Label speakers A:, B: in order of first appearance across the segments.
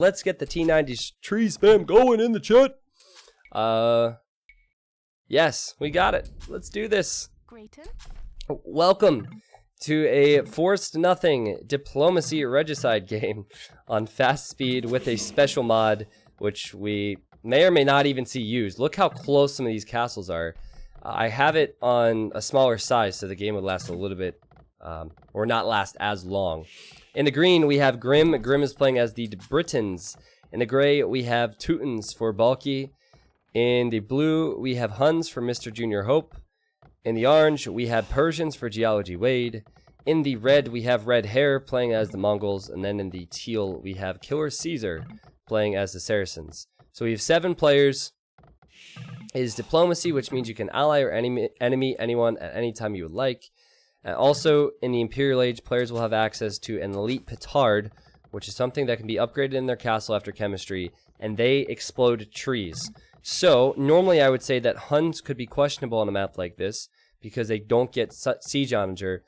A: Let's get the T90 tree spam going in the chat. Yes, we got it. Let's do this. Welcome to a forced nothing diplomacy regicide game on fast speed with a special mod, which we may or may not even see used. Look how close some of these castles are. I have it on a smaller size, so the game would last a little bit, or not last as long. In the green, we have Grim. Grim is playing as the Britons. In the gray, we have Teutons for Bulky. In the blue, we have Huns for Mr. Junior Hope. In the orange, we have Persians for Geology Wade. In the red, we have Red Hair playing as the Mongols. And then in the teal, we have Killer Caesar playing as the Saracens. So we have 7 players. It is diplomacy, which means you can ally or enemy anyone at any time you would like. Also, in the Imperial Age, players will have access to an elite Petard, which is something that can be upgraded in their castle after chemistry, and they explode trees. So, normally I would say that Huns could be questionable on a map like this, because they don't get Siege Onager.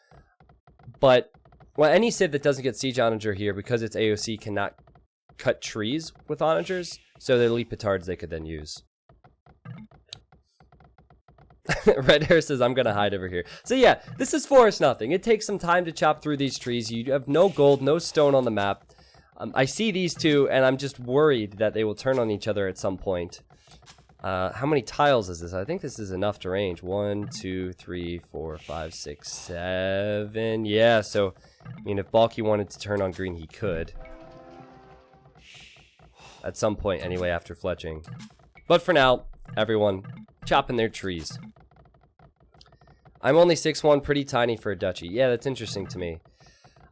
A: But, well, any Civ that doesn't get Siege Onager here, because it's AOC, cannot cut trees with Onagers, so the elite Petards they could then use. Red Hair says, I'm gonna hide over here. So yeah, this is forest nothing. It takes some time to chop through these trees. You have no gold, no stone on the map. I see these two, and I'm just worried that they will turn on each other at some point. How many tiles is this? I think this is enough to range. 1, 2, 3, 4, 5, 6, 7. Yeah, so, I mean, if Bulky wanted to turn on green, he could. At some point, anyway, after fletching. But for now, everyone, chopping their trees. I'm only 6'1", pretty tiny for a duchy. Yeah, that's interesting to me.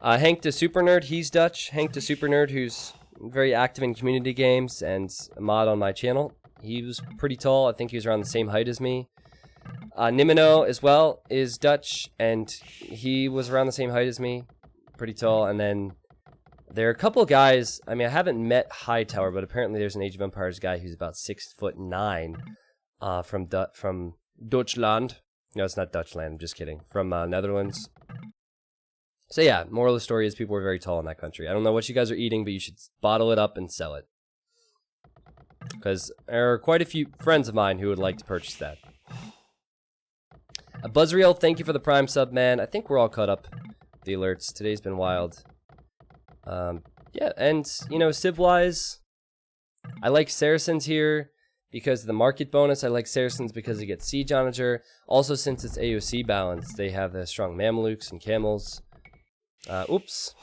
A: Hank the Super Nerd, he's Dutch. Hank the Super Nerd, who's very active in community games and a mod on my channel. He was pretty tall. I think he was around the same height as me. Nimino, as well, is Dutch, and he was around the same height as me. Pretty tall. And then there are a couple of guys. I mean, I haven't met Hightower, but apparently there's an Age of Empires guy who's about 6'9", from Deutschland. No, it's not Dutchland, I'm just kidding. From Netherlands. So yeah, moral of the story is people are very tall in that country. I don't know what you guys are eating, but you should bottle it up and sell it. Because there are quite a few friends of mine who would like to purchase that. Buzzreal, thank you for the Prime sub, man. I think we're all caught up with the alerts. Today's been wild. Yeah, and, you know, Civ-wise, I like Saracens here because of the market bonus. I like Saracens because they get Siege Onager. Also, since it's AOC balanced, they have the strong Mamelukes and Camels. Oops.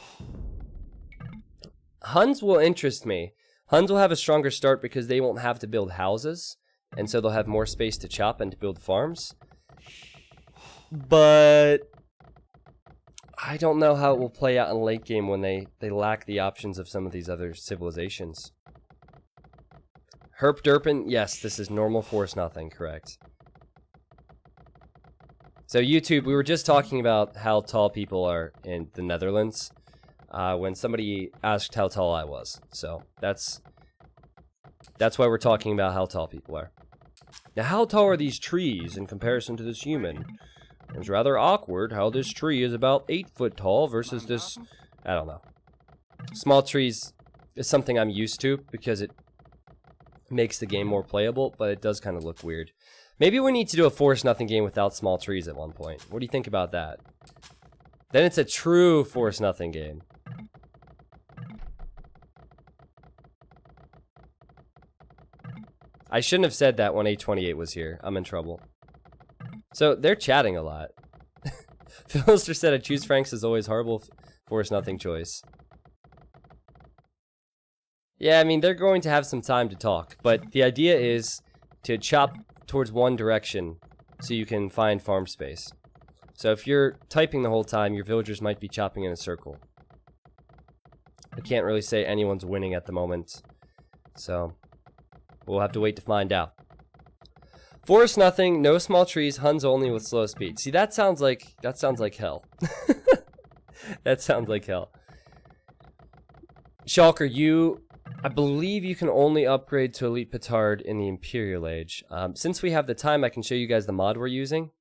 A: Huns will interest me. Huns will have a stronger start because they won't have to build houses, and so they'll have more space to chop and to build farms. But I don't know how it will play out in late game when they lack the options of some of these other civilizations. Herp Derpin, yes, this is normal force nothing, correct. So YouTube, we were just talking about how tall people are in the Netherlands when somebody asked how tall I was. So that's why we're talking about how tall people are. Now, how tall are these trees in comparison to this human? It's rather awkward how this tree is about 8 foot tall versus this, I don't know. Small trees is something I'm used to because it makes the game more playable, but it does kind of look weird. Maybe we need to do a force nothing game without small trees at one point. What do you think about that? Then it's a true force nothing game. I shouldn't have said that when A28 was here. I'm in trouble. So, they're chatting a lot. Philister said a choose Franks is always horrible force nothing choice. Yeah, I mean, they're going to have some time to talk, but the idea is to chop towards one direction so you can find farm space. So if you're typing the whole time, your villagers might be chopping in a circle. I can't really say anyone's winning at the moment, so we'll have to wait to find out. Forest nothing, no small trees, Huns only with slow speed. See, that sounds like hell. That sounds like hell. Shulker, I believe you can only upgrade to Elite Petard in the Imperial Age. Since we have the time, I can show you guys the mod we're using.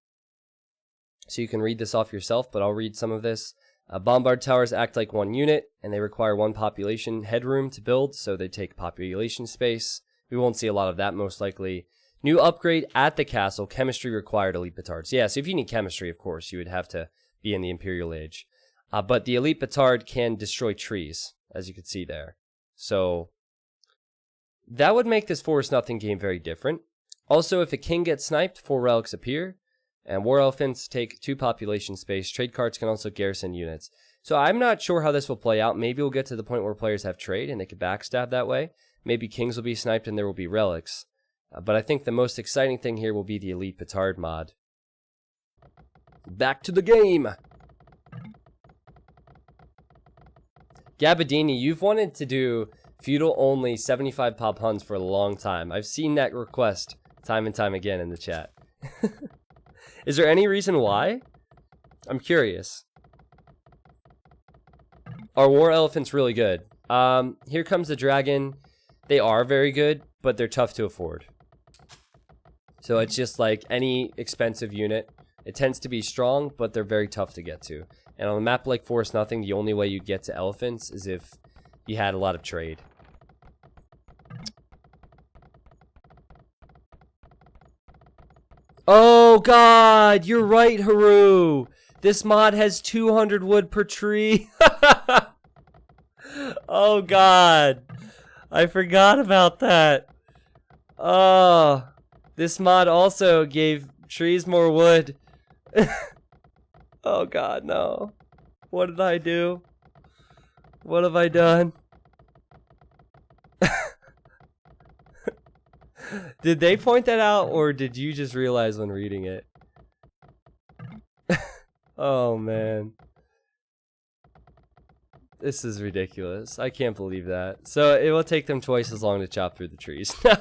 A: So you can read this off yourself, but I'll read some of this. Bombard towers act like one unit, and they require one population headroom to build, so they take population space. We won't see a lot of that, most likely. New upgrade at the castle, chemistry required elite Petards. Yeah, so if you need chemistry, of course, you would have to be in the Imperial Age. But the elite Petard can destroy trees, as you can see there. So that would make this Forest Nothing game very different. Also, if a king gets sniped, 4 relics appear. And war elephants take 2 population space. Trade cards can also garrison units. So I'm not sure how this will play out. Maybe we'll get to the point where players have trade and they can backstab that way. Maybe kings will be sniped and there will be relics. But I think the most exciting thing here will be the elite Petard mod. Back to the game! Gabadini, you've wanted to do feudal only 75 pop Huns for a long time. I've seen that request time and time again in the chat. Is there any reason why? I'm curious. Are war elephants really good? Here comes the dragon. They are very good, but they're tough to afford. So it's just like any expensive unit. It tends to be strong, but they're very tough to get to. And on a map like Forest Nothing, the only way you'd get to elephants is if you had a lot of trade. Oh god, you're right, Haru. This mod has 200 wood per tree. Oh god, I forgot about that. Oh, this mod also gave trees more wood. Oh god, no. What did I do? What have I done? Did they point that out, or did you just realize when reading it? Oh, man. This is ridiculous. I can't believe that. So, it will take them twice as long to chop through the trees. It's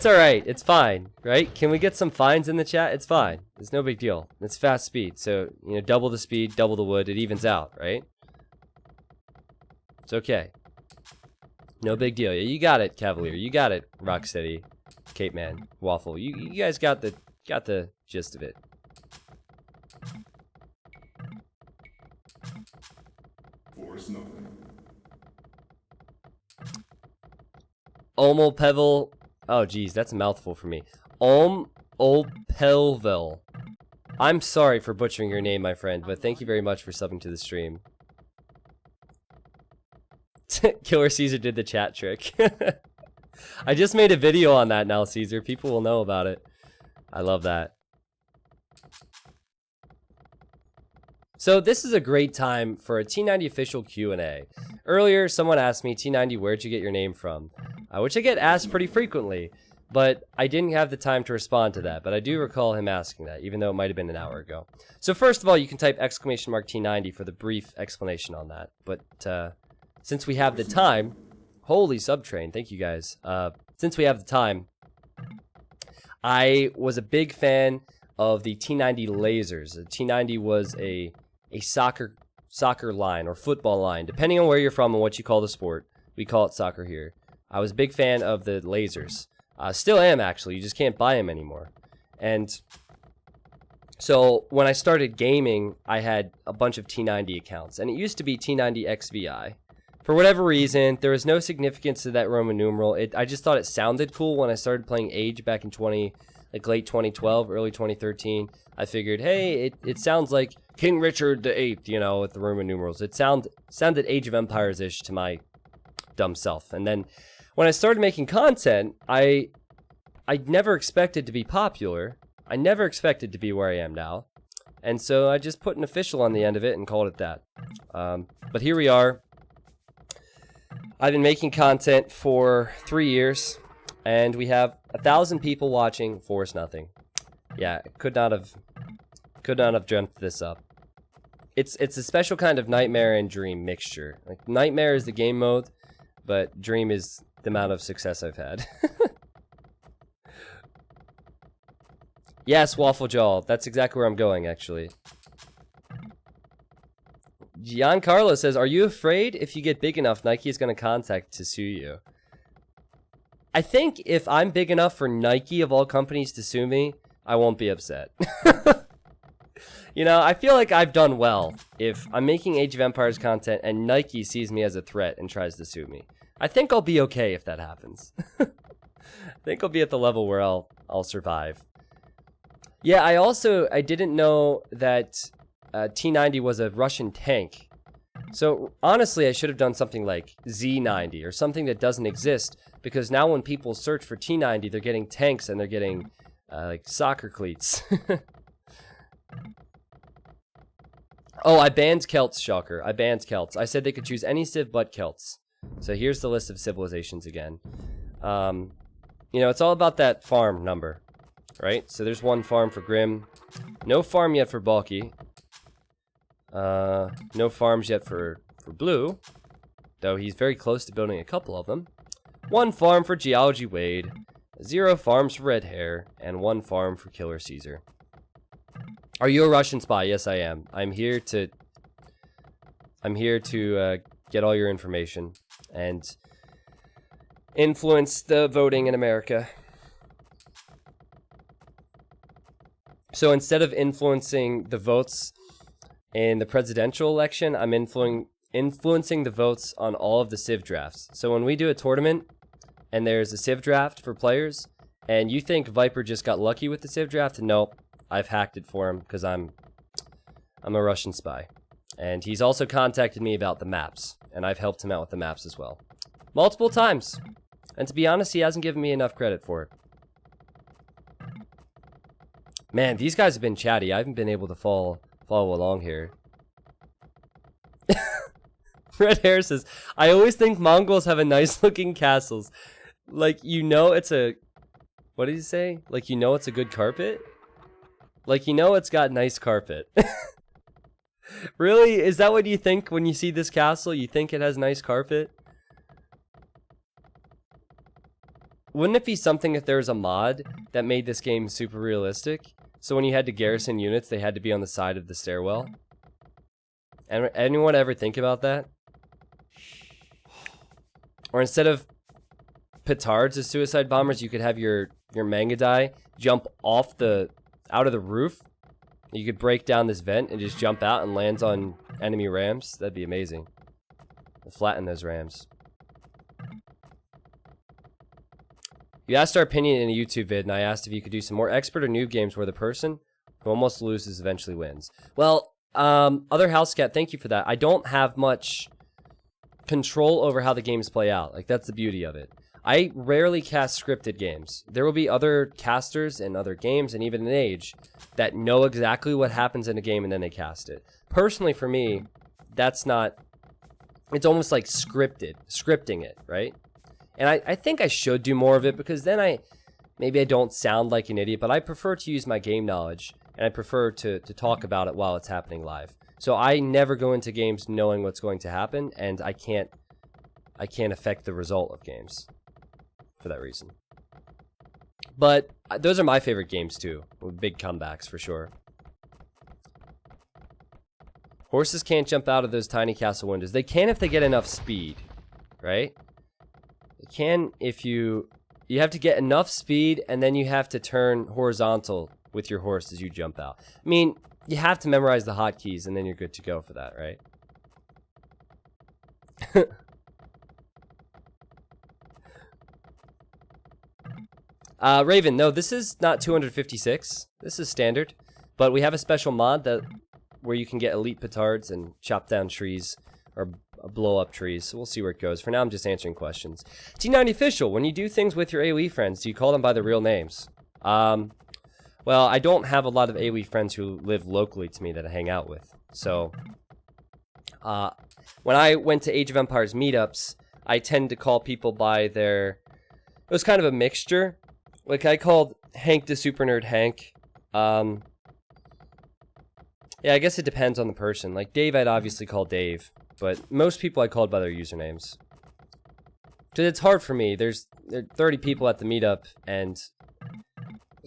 A: alright. It's fine, right? Can we get some fines in the chat? It's fine. It's no big deal. It's fast speed. So, you know, double the speed, double the wood. It evens out, right? It's okay. No big deal. You got it, Cavalier. You got it, Rocksteady, Cape Man, Waffle. You guys got the gist of it.
B: Force nothing.
A: Omolpevel. Oh, geez, that's a mouthful for me. Omolpelvel. I'm sorry for butchering your name, my friend, but thank you very much for subbing to the stream. Killer Caesar did the chat trick. I just made a video on that now, Caesar. People will know about it. I love that. So this is a great time for a T90 official Q&A. Earlier, someone asked me, T90, where'd you get your name from? Which I get asked pretty frequently, but I didn't have the time to respond to that. But I do recall him asking that, even though it might have been an hour ago. So first of all, you can type !T90 for the brief explanation on that. But since we have the time, holy subtrain, thank you guys. Since we have the time, I was a big fan of the T90 lasers. The T90 was a soccer line or football line, depending on where you're from and what you call the sport. We call it soccer here. I was a big fan of the lasers. Still am, actually. You just can't buy them anymore. And so when I started gaming, I had a bunch of T90 accounts, and it used to be T90 XVI. For whatever reason, there was no significance to that Roman numeral. I just thought it sounded cool when I started playing Age back in late 2012, early 2013. I figured, hey, it sounds like King Richard VIII, you know, with the Roman numerals. It sounded Age of Empires-ish to my dumb self. And then when I started making content, I never expected to be popular. I never expected to be where I am now. And so I just put an official on the end of it and called it that. But here we are. I've been making content for 3 years, and we have 1,000 people watching Forest Nothing. Yeah, could not have dreamt this up. It's a special kind of nightmare and dream mixture. Like, nightmare is the game mode, but dream is the amount of success I've had. Yes, Waffle Jaw. That's exactly where I'm going, actually. Giancarlo says, are you afraid if you get big enough, Nike is going to contact to sue you? I think if I'm big enough for Nike, of all companies, to sue me, I won't be upset. You know, I feel like I've done well if I'm making Age of Empires content and Nike sees me as a threat and tries to sue me. I think I'll be okay if that happens. I think I'll be at the level where I'll survive. Yeah, I didn't know that T-90 was a Russian tank. So honestly, I should have done something like Z-90 or something that doesn't exist, because now when people search for T-90, they're getting tanks and they're getting like soccer cleats. Oh, I banned Celts, shocker. I banned Celts. I said they could choose any civ but Celts. So here's the list of civilizations again. You know, it's all about that farm number, right? So there's one farm for Grim. No farm yet for Balky. No farms yet for Blue, though he's very close to building a couple of them. One farm for Geology Wade. 0 farms for Red Hair. And 1 farm for Killer Caesar. Are you a Russian spy? Yes, I am. I'm here to get all your information and influence the voting in America. So instead of influencing the votes in the presidential election, I'm influencing the votes on all of the civ drafts. So when we do a tournament and there's a civ draft for players, and you think Viper just got lucky with the civ draft, nope. I've hacked it for him because I'm a Russian spy. And he's also contacted me about the maps, and I've helped him out with the maps as well. Multiple times. And to be honest, he hasn't given me enough credit for it. Man, these guys have been chatty. I haven't been able to follow along here. Red Hair says, I always think Mongols have a nice looking castles. Like, you know it's a... What did he say? Like, you know it's a good carpet? Like, you know it's got nice carpet. Really? Is that what you think when you see this castle? You think it has nice carpet? Wouldn't it be something if there was a mod that made this game super realistic? So when you had to garrison units, they had to be on the side of the stairwell? And anyone ever think about that? Or instead of petards as suicide bombers, you could have your Mangadai jump out of the roof. You could break down this vent and just jump out and lands on enemy rams. That'd be amazing. Flatten those rams. You asked our opinion in a YouTube vid, and I asked if you could do some more expert or noob games where the person who almost loses eventually wins. Well, other house cat, thank you for that. I don't have much control over how the games play out. Like, that's the beauty of it. I rarely cast scripted games. There will be other casters in other games, and even in Age, that know exactly what happens in a game and then they cast it. Personally, for me, that's not... It's almost like scripting it, right? And I think I should do more of it, because then maybe I don't sound like an idiot, but I prefer to use my game knowledge, and I prefer to talk about it while it's happening live. So I never go into games knowing what's going to happen, and I can't affect the result of games for that reason. But those are my favorite games too, with big comebacks for sure. Horses can't jump out of those tiny castle windows. They can if they get enough speed, right? They can if you have to get enough speed, and then you have to turn horizontal with your horse as you jump out. I mean, you have to memorize the hotkeys, and then you're good to go for that, right? Raven, no, this is not 256. This is standard. But we have a special mod where you can get elite petards and chop down trees or blow up trees. So we'll see where it goes. For now, I'm just answering questions. T90 Official, when you do things with your AoE friends, do you call them by their real names? Well, I don't have a lot of AoE friends who live locally to me that I hang out with. So, when I went to Age of Empires meetups, I tend to call people by their... It was kind of a mixture. Like, I called Hank the Super Nerd Hank. Yeah, I guess it depends on the person. Like, Dave, I'd obviously call Dave. But most people I called by their usernames. Because it's hard for me. There are 30 people at the meetup, and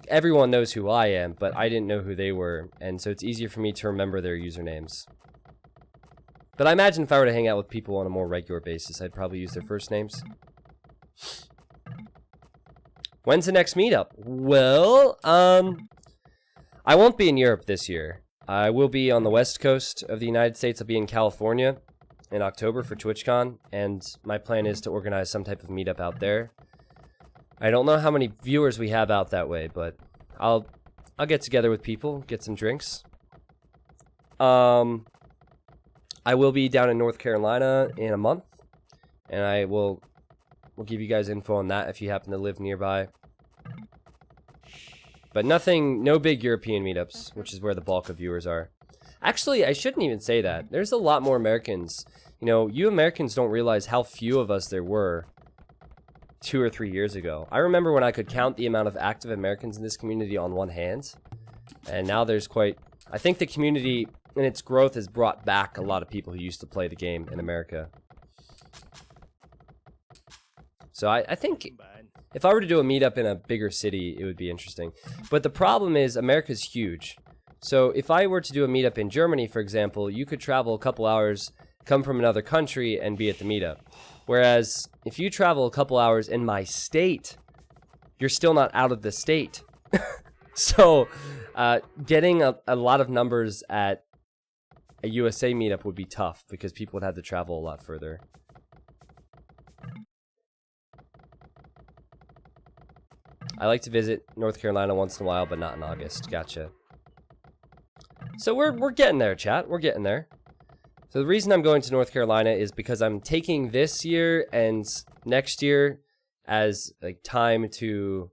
A: everyone knows who I am, but I didn't know who they were. And so it's easier for me to remember their usernames. But I imagine if I were to hang out with people on a more regular basis, I'd probably use their first names. When's the next meetup? Well, I won't be in Europe this year. I will be on the west coast of the United States. I'll be in California in October for TwitchCon, and my plan is to organize some type of meetup out there. I don't know how many viewers we have out that way, but I'll get together with people, get some drinks. I will be down in North Carolina in a month, and we'll give you guys info on that if you happen to live nearby. But no big European meetups, which is where the bulk of viewers are. Actually, I shouldn't even say that. There's a lot more Americans. You know, you Americans don't realize how few of us there were 2 or 3 years ago. I remember when I could count the amount of active Americans in this community on one hand. And now there's I think the community in its growth has brought back a lot of people who used to play the game in America. So I think if I were to do a meetup in a bigger city, it would be interesting. But the problem is America's huge. So if I were to do a meetup in Germany, for example, you could travel a couple hours, come from another country, and be at the meetup. Whereas if you travel a couple hours in my state, you're still not out of the state. So getting a lot of numbers at a USA meetup would be tough because people would have to travel a lot further. I like to visit North Carolina once in a while, but not in August. Gotcha. So we're getting there, chat. We're getting there. So the reason I'm going to North Carolina is because I'm taking this year and next year as like time to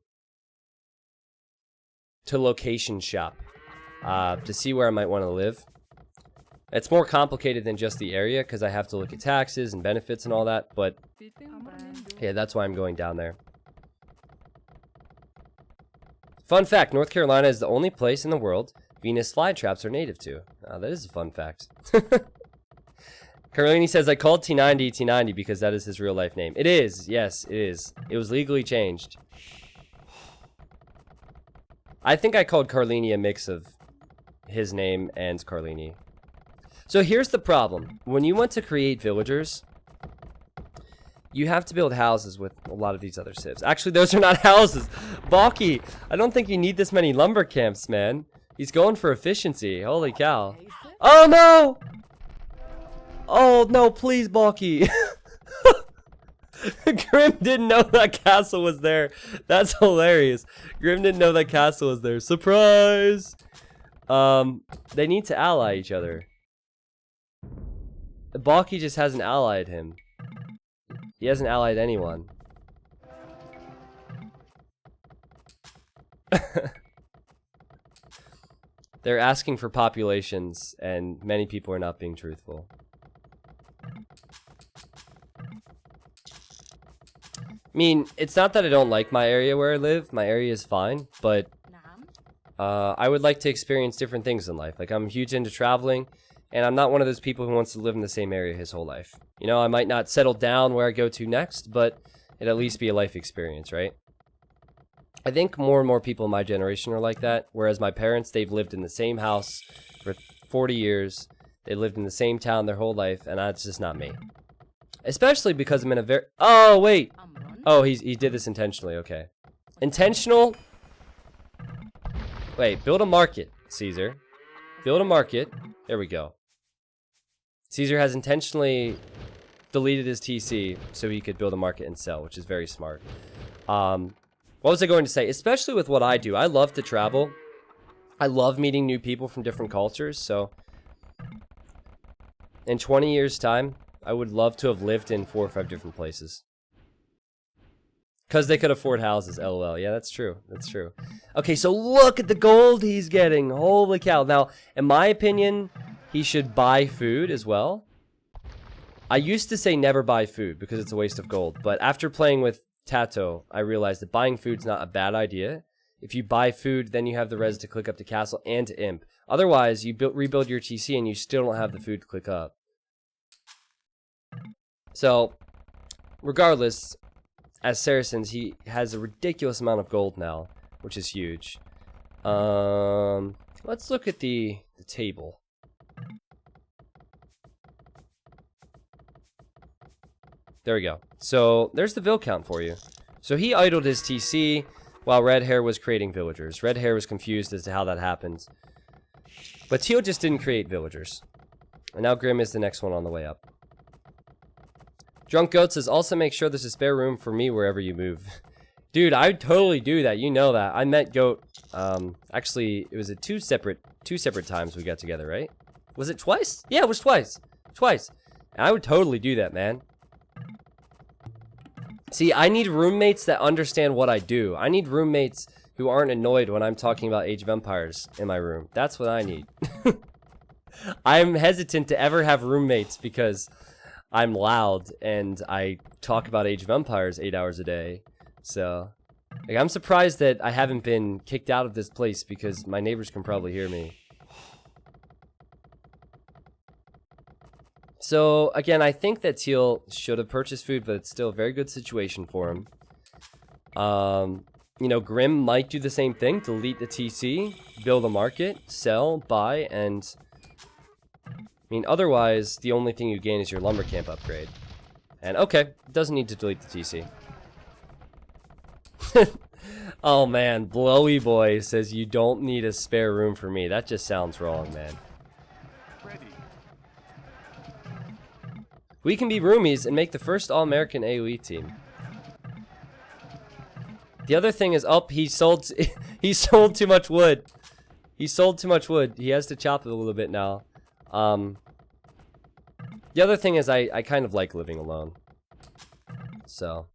A: location shop to see where I might want to live. It's more complicated than just the area because I have to look at taxes and benefits and all that, but yeah, that's why I'm going down there. Fun fact, North Carolina is the only place in the world Venus flytraps are native to. That is a fun fact. Carlini says, I called T90 T90 because that is his real life name. It is, yes, it is. It was legally changed. I think I called Carlini a mix of his name and Carlini. So here's the problem. When you want to create villagers, you have to build houses with a lot of these other civs. Actually, those are not houses. Balky, I don't think you need this many lumber camps, man. He's going for efficiency. Holy cow. Oh, no! Oh, no, please, Balky. Grim didn't know that castle was there. That's hilarious. Grim didn't know that castle was there. Surprise! They need to ally each other. Balky just hasn't allied him. He hasn't allied anyone. They're asking for populations, and many people are not being truthful. I mean, it's not that I don't like my area where I live. My area is fine, but I would like to experience different things in life. Like, I'm huge into traveling, and I'm not one of those people who wants to live in the same area his whole life. You know, I might not settle down where I go to next, but it'd at least be a life experience, right? I think more and more people in my generation are like that, whereas my parents, they've lived in the same house for 40 years. They lived in the same town their whole life, and that's just not me. Especially because I'm in a very... Oh, wait! Oh, he did this intentionally, okay. Intentional? Wait, build a market, Caesar. Build a market. There we go. Caesar has intentionally deleted his TC so he could build a market and sell, which is very smart. What was I going to say? Especially with what I do. I love to travel. I love meeting new people from different cultures, so... In 20 years' time, I would love to have lived in 4 or 5 different places. Because they could afford houses, lol. Yeah, that's true. That's true. Okay, so look at the gold he's getting. Holy cow. Now, in my opinion, he should buy food as well. I used to say never buy food because it's a waste of gold. But after playing with Tato, I realized that buying food's not a bad idea. If you buy food, then you have the res to click up to castle and to imp. Otherwise, you rebuild your TC and you still don't have the food to click up. So, regardless, as Saracens, he has a ridiculous amount of gold now, which is huge. Let's look at the table. There we go. So, there's the vill count for you. So, he idled his TC while Red Hair was creating villagers. Red Hair was confused as to how that happened. But Teal just didn't create villagers. And now Grim is the next one on the way up. Drunk Goat says, also make sure there's a spare room for me wherever you move. Dude, I would totally do that. You know that. I met Goat, actually, it was at two separate times we got together, right? Was it twice? Yeah, it was twice. Twice. And I would totally do that, man. See, I need roommates that understand what I do. I need roommates who aren't annoyed when I'm talking about Age of Empires in my room. That's what I need. I'm hesitant to ever have roommates because I'm loud and I talk about Age of Empires 8 hours a day. So, like, I'm surprised that I haven't been kicked out of this place because my neighbors can probably hear me. So, again, I think that Teal should have purchased food, but it's still a very good situation for him. You know, Grim might do the same thing, delete the TC, build a market, sell, buy, and... I mean, otherwise, the only thing you gain is your lumber camp upgrade. And, okay, doesn't need to delete the TC. Oh, man, Blowy Boy says you don't need a spare room for me. That just sounds wrong, man. We can be roomies and make the first All-American AoE team. The other thing is, he sold too much wood. He sold too much wood. He has to chop it a little bit now. The other thing is, I kind of like living alone. So.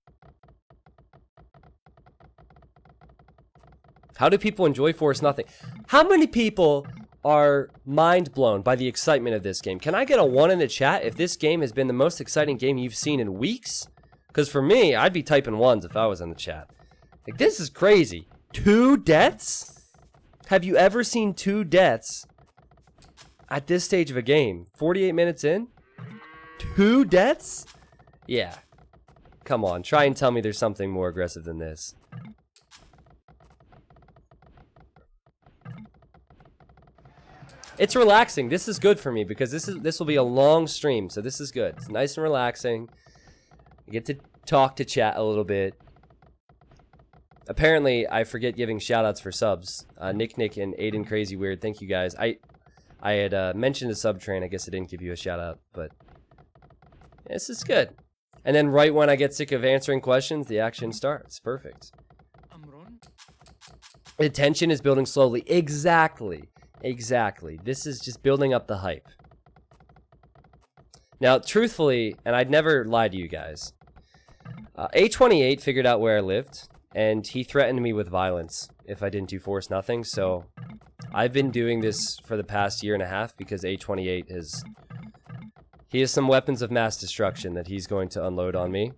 A: How do people enjoy Force Nothing? How many people are mind blown by the excitement of this game? Can I get a 1 in the chat if this game has been the most exciting game you've seen in weeks? Because for me, I'd be typing 1s if I was in the chat. Like, this is crazy. 2 deaths? Have you ever seen 2 deaths at this stage of a game? 48 minutes in? 2 deaths? Yeah. Come on, try and tell me there's something more aggressive than this. It's relaxing. This is good for me because this will be a long stream, so this is good. It's nice and relaxing. I get to talk to chat a little bit. Apparently, I forget giving shoutouts for subs. Nick and Aiden Crazy Weird, thank you guys. I had mentioned a sub train. I guess I didn't give you a shoutout, but this is good. And then right when I get sick of answering questions, the action starts. Perfect. The tension is building slowly. Exactly. Exactly. This is just building up the hype. Now, truthfully, and I'd never lie to you guys, A28 figured out where I lived, and he threatened me with violence if I didn't do Force Nothing, so I've been doing this for the past 1.5 years because A28 has... He has some weapons of mass destruction that he's going to unload on me.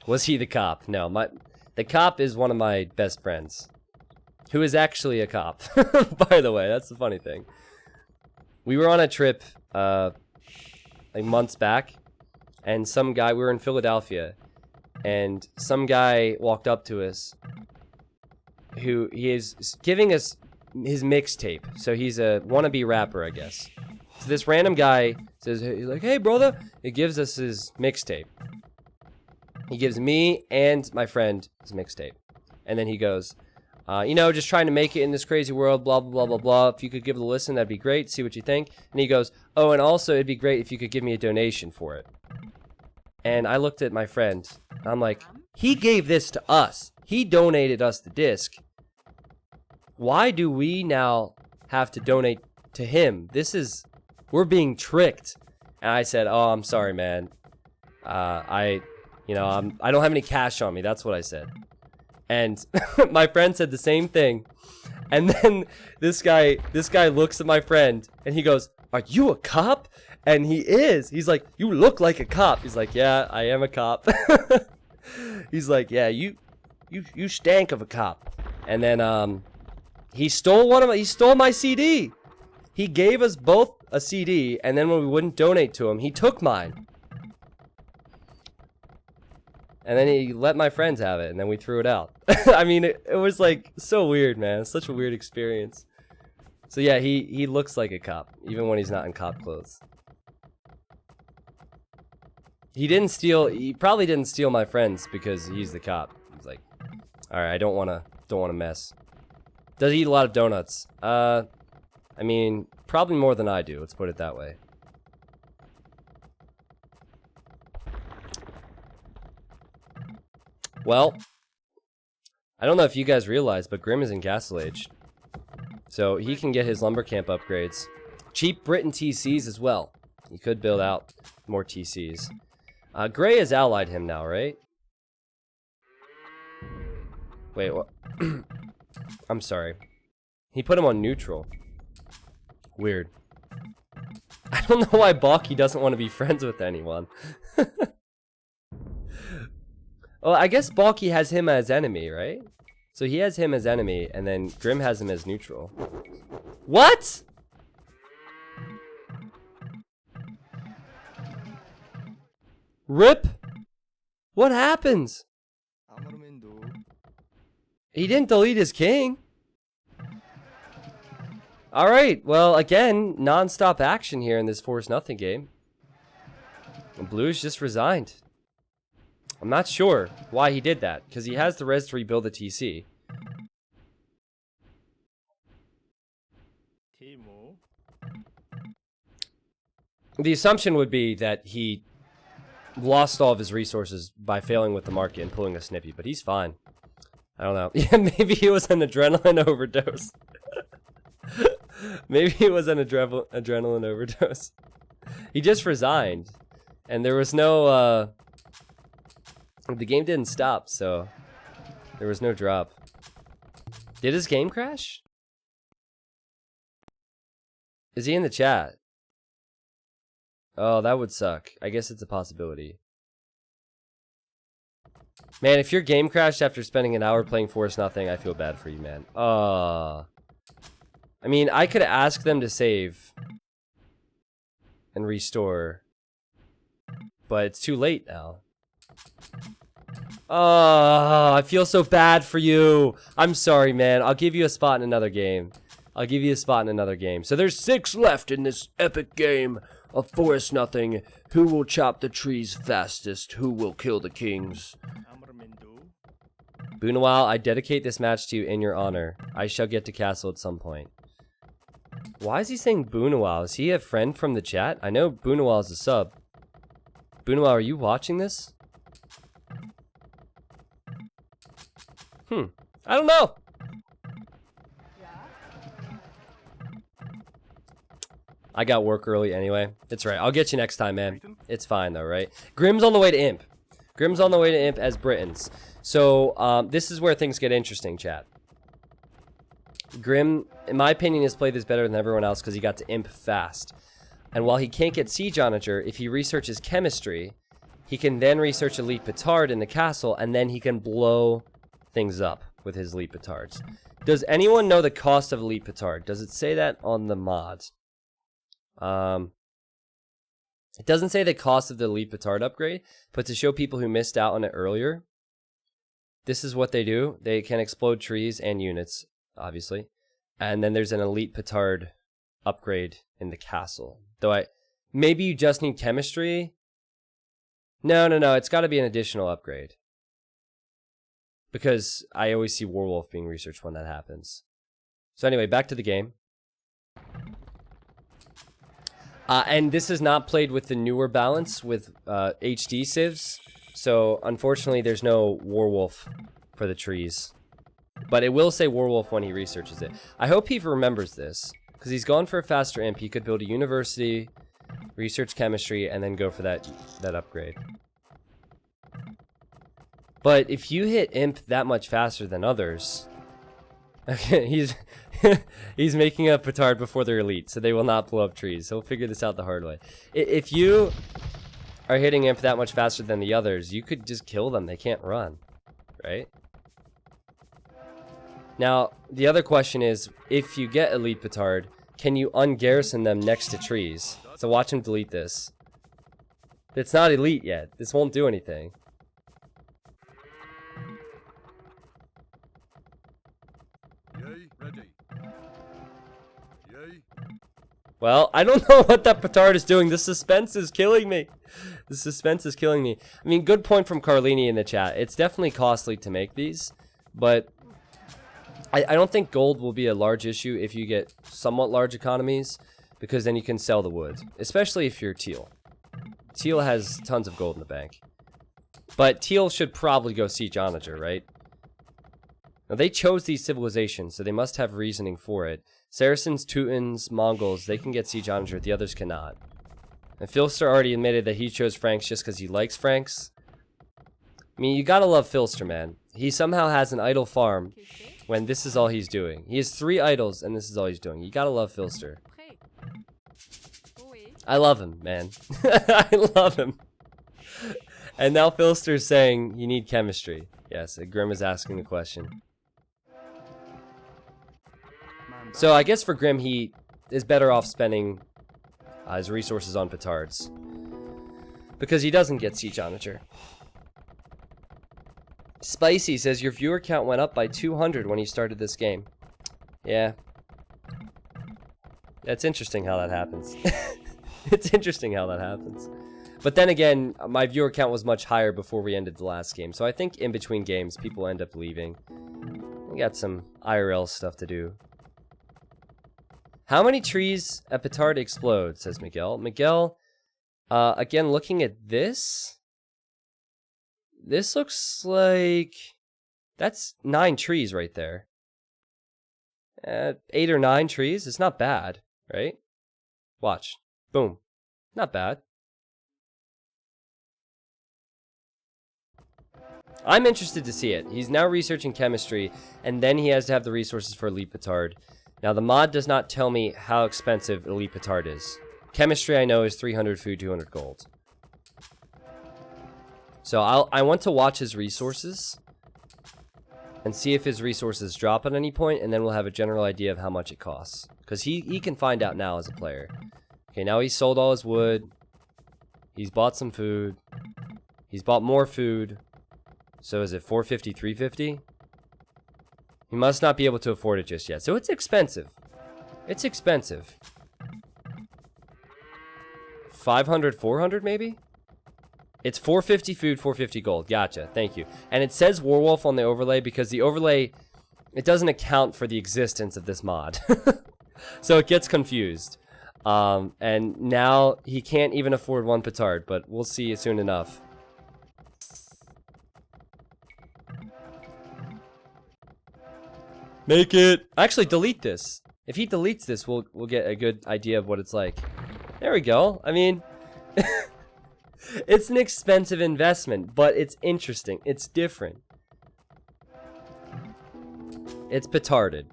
A: Was he the cop? No, the cop is one of my best friends, who is actually a cop, by the way. That's the funny thing. We were on a trip, like months back, and some guy, we were in Philadelphia, and some guy walked up to us, who he is giving us his mixtape. So he's a wannabe rapper, I guess. So this random guy says, he's like, hey brother, he gives us his mixtape. He gives me and my friend his mixtape. And then he goes, you know, just trying to make it in this crazy world, blah, blah, blah, blah, blah. If you could give it a listen, that'd be great. See what you think. And he goes, oh, and also it'd be great if you could give me a donation for it. And I looked at my friend. I'm like, he gave this to us. He donated us the disc. Why do we now have to donate to him? We're being tricked. And I said, oh, I'm sorry, man. I don't have any cash on me. That's what I said. And my friend said the same thing. And then this guy looks at my friend and he goes, are you a cop? And he is. He's like, you look like a cop. He's like, yeah, I am a cop. He's like, yeah, you stank of a cop. And then he stole my CD. He gave us both a CD, and then when we wouldn't donate to him, he took mine. And then he let my friends have it, and then we threw it out. I mean, it was like so weird, man. It's such a weird experience. So yeah, he looks like a cop, even when he's not in cop clothes. He probably didn't steal my friends because he's the cop. He's like, alright, I don't want to Don't want to mess. Does he eat a lot of donuts? I mean, probably more than I do. Let's put it that way. Well, I don't know if you guys realize, but Grim is in Castle Age. So he can get his lumber camp upgrades. Cheap Briton TCs as well. He could build out more TCs. Gray has allied him now, right? Wait, what? I'm sorry. He put him on neutral. Weird. I don't know why Balky doesn't want to be friends with anyone. Well, I guess Balky has him as enemy, right? So he has him as enemy, and then Grim has him as neutral. What? Rip? What happens? He didn't delete his king. Alright, well, again, non-stop action here in this Force Nothing game. And Blue's just resigned. I'm not sure why he did that, because he has the res to rebuild the TC. The assumption would be that he lost all of his resources by failing with the market and pulling a snippy, but he's fine. I don't know. Yeah, maybe he was an adrenaline overdose. Maybe he was an adrenaline overdose. He just resigned, and there was no, the game didn't stop, so there was no drop. Did his game crash? Is he in the chat? Oh, that would suck. I guess it's a possibility. Man, if your game crashed after spending an hour playing Force Nothing, I feel bad for you, man. I mean, I could ask them to save and restore, but it's too late now. Oh, I feel so bad for you. I'm sorry, man. I'll give you a spot in another game. I'll give you a spot in another game. So there's 6 left in this epic game of Force Nothing. Who will chop the trees fastest? Who will kill the kings? Bunawal, I dedicate this match to you in your honor. I shall get to castle at some point. Why is he saying Bunawal? Is he a friend from the chat? I know Bunawal is a sub. Bunawal, are you watching this? I don't know. I got work early anyway. It's right. I'll get you next time, man. It's fine though, right? Grim's on the way to Imp. Grim's on the way to Imp as Britons. So, this is where things get interesting, chat. Grim, in my opinion, has played this better than everyone else because he got to Imp fast. And while he can't get Siege Onager, if he researches chemistry, he can then research Elite Petard in the castle, and then he can blow things up with his Elite Petards. Does anyone know the cost of Elite Petard? Does it say that on the mod? It doesn't say the cost of the Elite Petard upgrade, but to show people who missed out on it earlier, this is what they do. They can explode trees and units, obviously. And then there's an Elite Petard upgrade in the castle. Though maybe you just need chemistry? No, it's got to be an additional upgrade. Because I always see Warwolf being researched when that happens. So anyway, back to the game. And this is not played with the newer balance with HD civs. So unfortunately, there's no Warwolf for the trees. But it will say Warwolf when he researches it. I hope he remembers this. Because he's gone for a faster imp. He could build a university, research chemistry, and then go for that upgrade. But if you hit imp that much faster than others... Okay, he's making a petard before they're elite, so they will not blow up trees. He'll figure this out the hard way. If you are hitting imp that much faster than the others, you could just kill them. They can't run, right? Now, the other question is, if you get elite petard, can you ungarrison them next to trees? So watch him delete this. It's not elite yet. This won't do anything. Well, I don't know what that petard is doing. The suspense is killing me. The suspense is killing me. I mean, good point from Carlini in the chat. It's definitely costly to make these, but I don't think gold will be a large issue if you get somewhat large economies, because then you can sell the wood, especially if you're teal. Teal has tons of gold in the bank. But teal should probably go siege onager, right? Now, they chose these civilizations, so they must have reasoning for it. Saracens, Teutons, Mongols, they can get siege onager, the others cannot. And Filster already admitted that he chose Franks just because he likes Franks. I mean, you gotta love Filster, man. He somehow has an idle farm when this is all he's doing. He has 3 idols, and this is all he's doing. You gotta love Filster. I love him, man. I love him. And now Filster's saying you need chemistry. Yes, Grim is asking the question. So I guess for Grim, he is better off spending his resources on Petards, because he doesn't get siege onager. Spicy says your viewer count went up by 200 when you started this game. Yeah. That's interesting how that happens. It's interesting how that happens. But then again, my viewer count was much higher before we ended the last game. So I think in between games, people end up leaving. We got some IRL stuff to do. How many trees at Petard explode, says Miguel. Miguel, again, looking at this. This looks like... That's 9 trees right there. 8 or 9 trees. It's not bad, right? Watch. Boom. Not bad. I'm interested to see it. He's now researching chemistry, and then he has to have the resources for Elite Petard. Now, the mod does not tell me how expensive Elite Petard is. Chemistry, I know, is 300 food, 200 gold. So I want to watch his resources and see if his resources drop at any point, and then we'll have a general idea of how much it costs. Because he can find out now as a player. Okay, now he's sold all his wood. He's bought some food. He's bought more food. So is it 450, 350? He must not be able to afford it just yet. So it's expensive. It's expensive. 500, 400 maybe? It's 450 food, 450 gold. Gotcha. Thank you. And it says Warwolf on the overlay because the overlay, it doesn't account for the existence of this mod. So it gets confused. And now he can't even afford 1 Petard, but we'll see soon enough. Make it. Actually, delete this. If he deletes this, we'll get a good idea of what it's like. There we go. I mean, it's an expensive investment, but it's interesting. It's different. It's petarded,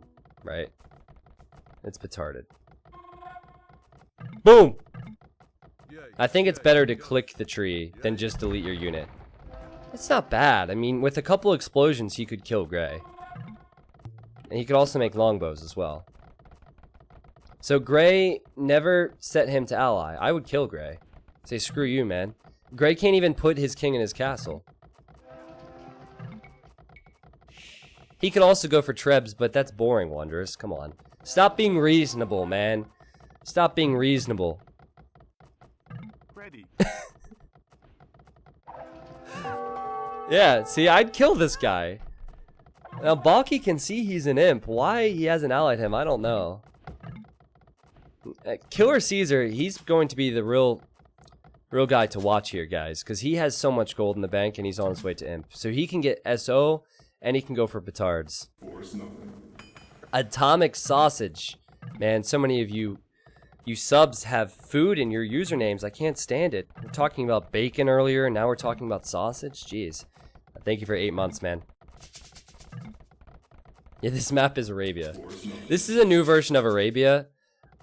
A: right? It's petarded. Boom! I think it's better to click the tree than just delete your unit. It's not bad. I mean, with a couple explosions, he could kill Gray. And he could also make longbows as well. So Gray never set him to ally. I would kill Gray. Say, screw you, man. Gray can't even put his king in his castle. He could also go for Trebs, but that's boring, Wanderers. Come on. Stop being reasonable, man. Stop being reasonable.
C: Ready.
A: Yeah, see, I'd kill this guy. Now, Balky can see he's an imp. Why he hasn't allied him, I don't know. Killer Caesar, he's going to be the real guy to watch here, guys. Because he has so much gold in the bank and he's on his way to imp. So he can get SO and he can go for Petards. Atomic Sausage. Man, so many of you subs have food in your usernames. I can't stand it. We're talking about bacon earlier, and now we're talking about sausage. Jeez. Thank you for 8 months, man. Yeah, this map is Arabia. This is a new version of Arabia.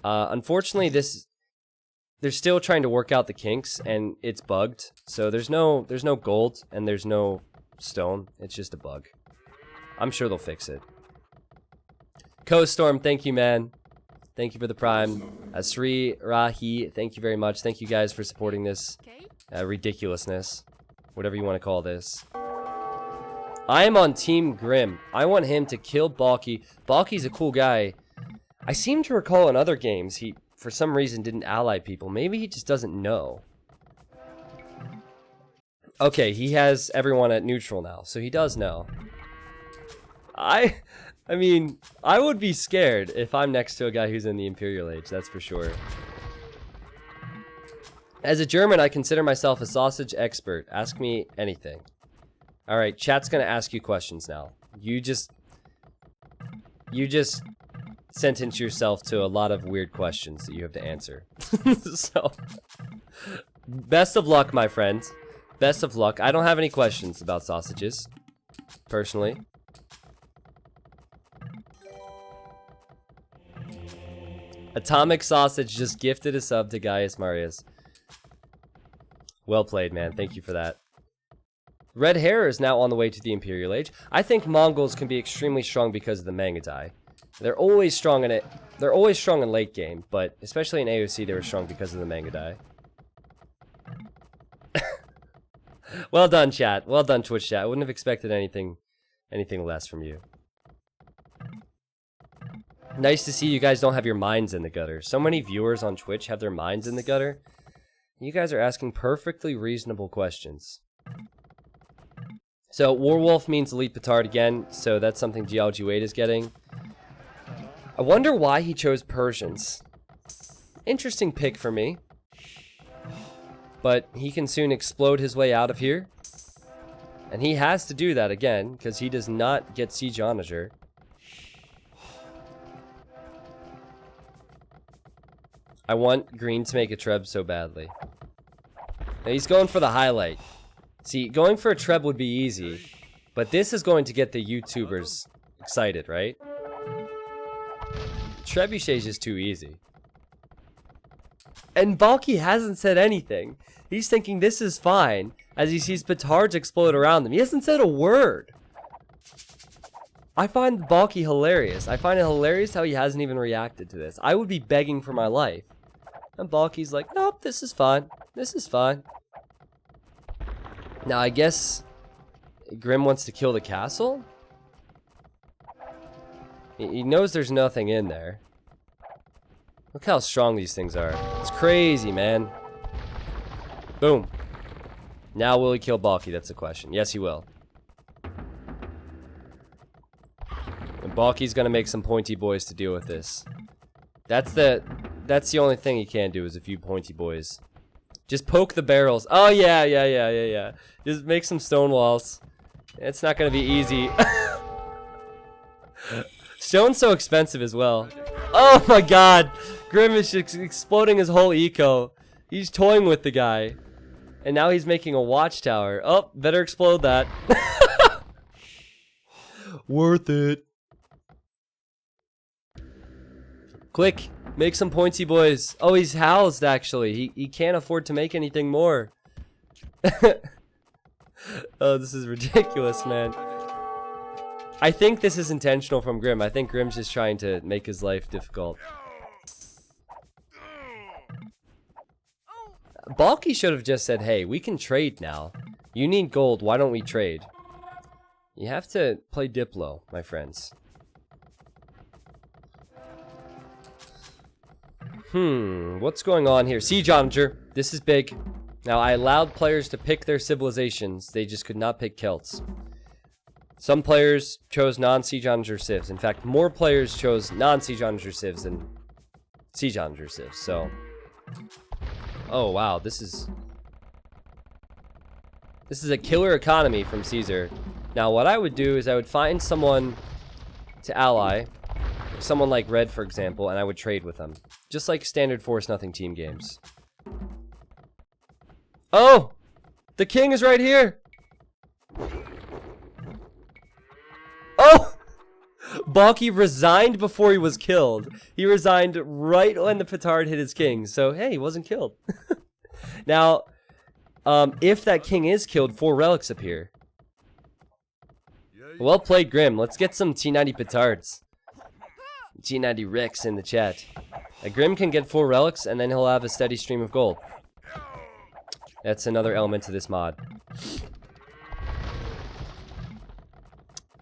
A: Unfortunately, they're still trying to work out the kinks, and it's bugged. So there's no gold, and there's no stone. It's just a bug. I'm sure they'll fix it. Co-Storm, thank you, man. Thank you for the prime. Sri Rahi, thank you very much. Thank you guys for supporting this ridiculousness. Whatever you want to call this. I am on Team Grim. I want him to kill Balky. Balky's a cool guy. I seem to recall in other games he, for some reason, didn't ally people. Maybe he just doesn't know. Okay, he has everyone at neutral now, so he does know. I mean, I would be scared if I'm next to a guy who's in the Imperial Age, that's for sure. As a German, I consider myself a sausage expert. Ask me anything. Alright, chat's gonna ask you questions now. You just sentence yourself to a lot of weird questions that you have to answer. So, best of luck, my friends. Best of luck. I don't have any questions about sausages, personally. Atomic Sausage just gifted a sub to Gaius Marius. Well played, man. Thank you for that. Red Hair is now on the way to the Imperial Age. I think Mongols can be extremely strong because of the Mangadai. They're always strong in it. They're always strong in late game, but especially in AOC, they were strong because of the Mangadai. Well done, chat. Well done, Twitch chat. I wouldn't have expected anything less from you. Nice to see you guys don't have your minds in the gutter. So many viewers on Twitch have their minds in the gutter. You guys are asking perfectly reasonable questions. So, Warwolf means Elite Petard again, so that's something Geology Wade is getting. I wonder why he chose Persians. Interesting pick for me. But he can soon explode his way out of here. And he has to do that again, because he does not get Siege Onager. I want green to make a Treb so badly. Now he's going for the highlight. See, going for a Treb would be easy, but this is going to get the YouTubers excited, right? Trebuchet is just too easy. And Balky hasn't said anything. He's thinking this is fine as he sees Petards explode around him. He hasn't said a word. I find Balky hilarious. I find it hilarious how he hasn't even reacted to this. I would be begging for my life. And Balky's like, nope, this is fine. This is fine. Now, I guess Grim wants to kill the castle? He knows there's nothing in there. Look how strong these things are. It's crazy, man. Boom. Now, will he kill Balky? That's the question. Yes, he will. And Balky's gonna make some pointy boys to deal with this. That's the only thing he can do is a few pointy boys. Just poke the barrels. Oh, yeah. Just make some stone walls. It's not gonna be easy. Stone's so expensive as well. Oh my god! Grim is just exploding his whole eco. He's toying with the guy. And now he's making a watchtower. Oh, better explode that. Worth it. Quick, make some pointy boys. Oh, he's housed actually. He can't afford to make anything more. Oh, this is ridiculous, man. I think this is intentional from Grim. I think Grim's just trying to make his life difficult. Balky should have just said, hey, we can trade now. You need gold, why don't we trade? You have to play Diplo, my friends. What's going on here? Siege Onager, this is big. Now, I allowed players to pick their civilizations. They just could not pick Celts. Some players chose non-Siege Onager civs. In fact, more players chose non-Siege Onager civs than Siege Onager civs, so... Oh, wow, this is a killer economy from Caesar. Now, what I would do is I would find someone to ally, someone like Red, for example, and I would trade with them. Just like standard Force Nothing team games. Oh! The king is right here! Oh! Balky resigned before he was killed. He resigned right when the Petard hit his king. So, hey, he wasn't killed. Now, if that king is killed, 4 relics appear. Well played, Grim. Let's get some T90 Petards. T90 Rex in the chat. Grim can get 4 relics, and then he'll have a steady stream of gold. That's another element to this mod.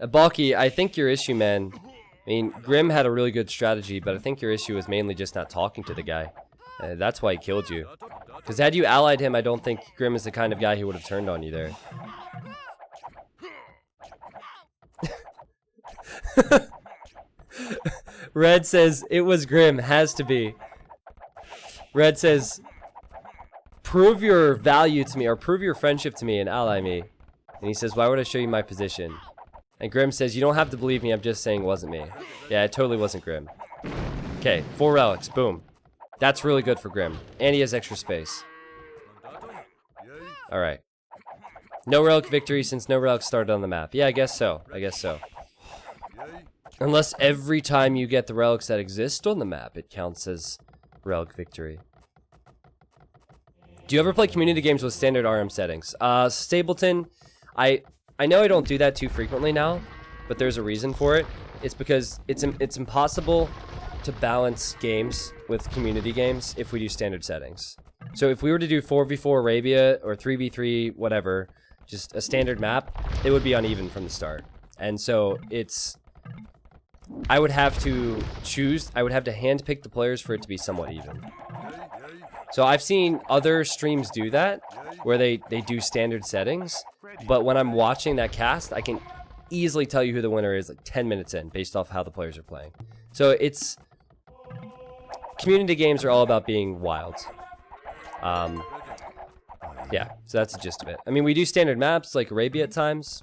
A: Balky, I think your issue, man... I mean, Grim had a really good strategy, but I think your issue is mainly just not talking to the guy. That's why he killed you. Because had you allied him, I don't think Grim is the kind of guy who would have turned on you there. Red says, it was Grim. Has to be. Red says, prove your value to me, or prove your friendship to me and ally me. And he says, why would I show you my position? And Grim says, you don't have to believe me, I'm just saying it wasn't me. Yeah, it totally wasn't Grim. Okay, 4 relics, boom. That's really good for Grim. And he has extra space. Alright. No relic victory since no relics started on the map. Yeah, I guess so. I guess so. Unless every time you get the relics that exist on the map, it counts as relic victory. Do you ever play community games with standard RM settings? Stapleton, I know I don't do that too frequently now, but there's a reason for it. It's because it's impossible to balance games with community games if we do standard settings. So if we were to do 4v4 Arabia or 3v3 whatever, just a standard map, it would be uneven from the start. And so I would have to handpick the players for it to be somewhat even. So I've seen other streams do that, where they do standard settings, but when I'm watching that cast, I can easily tell you who the winner is like 10 minutes in, based off how the players are playing. So community games are all about being wild. Yeah, so that's the gist of it. I mean, we do standard maps like Arabia at times.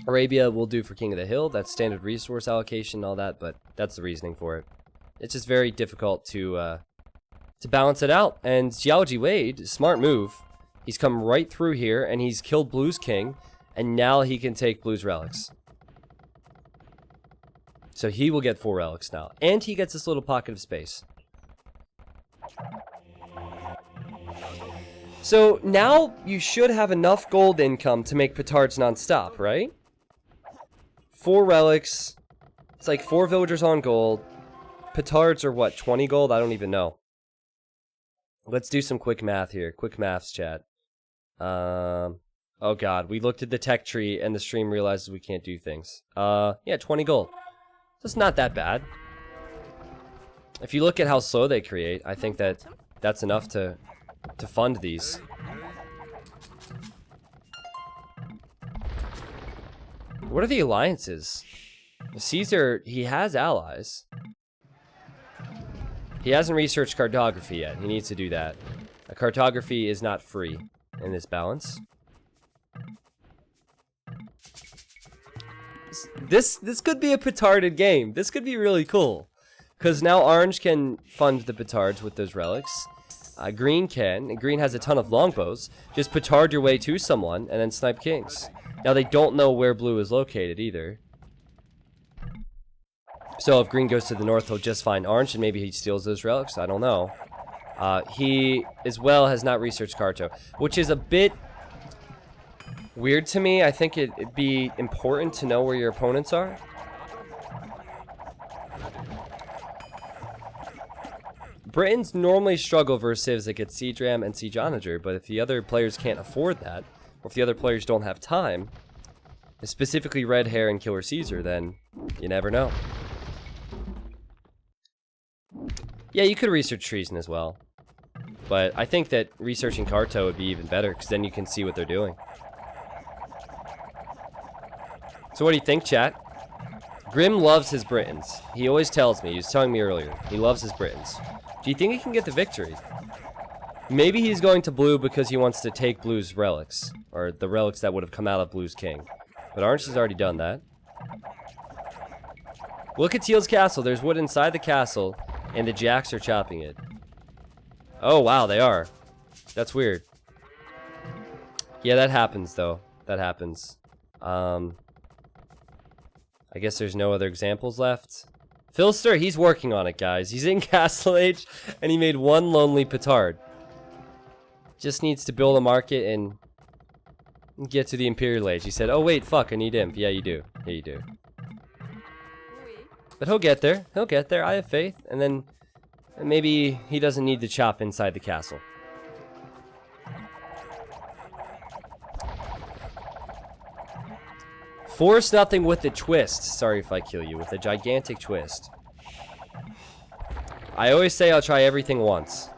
A: Arabia we'll do for King of the Hill, that's standard resource allocation and all that, but that's the reasoning for it. It's just very difficult to balance it out. And Geology Wade, smart move. He's come right through here and he's killed Blue's King, and now he can take Blue's relics. So he will get 4 relics now, and he gets this little pocket of space. So now you should have enough gold income to make Petards non-stop, right? 4 relics. It's like 4 villagers on gold. Petards are what, 20 gold? I don't even know. Let's do some quick math here. Quick maths, chat. Oh god, we looked at the tech tree and the stream realizes we can't do things. Yeah, 20 gold. So it's not that bad. If you look at how slow they create, I think that's enough to fund these. What are the alliances? Caesar, he has allies. He hasn't researched cartography yet. He needs to do that. Cartography is not free in this balance. This could be a petarded game. This could be really cool. Because now orange can fund the petards with those relics. Green can, and green has a ton of longbows. Just petard your way to someone and then snipe kings. Now they don't know where blue is located either. So if green goes to the north, he'll just find orange and maybe he steals those relics. I don't know. He as well has not researched Carto, which is a bit weird to me. I think it'd be important to know where your opponents are. Britons normally struggle versus civs that get Siege Ram and Siege Onager, but if the other players can't afford that, or if the other players don't have time, specifically Red Hair and Killer Caesar, then you never know. Yeah, you could research treason as well, but I think that researching Carto would be even better, because then you can see what they're doing. So what do you think, chat? Grim loves his Britons. He always tells me, he was telling me earlier, he loves his Britons. Do you think he can get the victory? Maybe he's going to blue because he wants to take blue's relics, or the relics that would have come out of blue's king. But orange has already done that. Look at Teal's castle. There's wood inside the castle, and the jacks are chopping it. Oh, wow, they are. That's weird. Yeah, that happens, though. That happens. I guess there's no other examples left. Philster, he's working on it, guys. He's in Castle Age, and he made 1 lonely petard. Just needs to build a market and get to the Imperial Age. He said, oh wait, fuck, I need imp. Yeah, you do. Yeah, you do. But he'll get there. He'll get there. I have faith. And then maybe he doesn't need to chop inside the castle. Force nothing with a twist. Sorry if I kill you. With a gigantic twist. I always say I'll try everything once.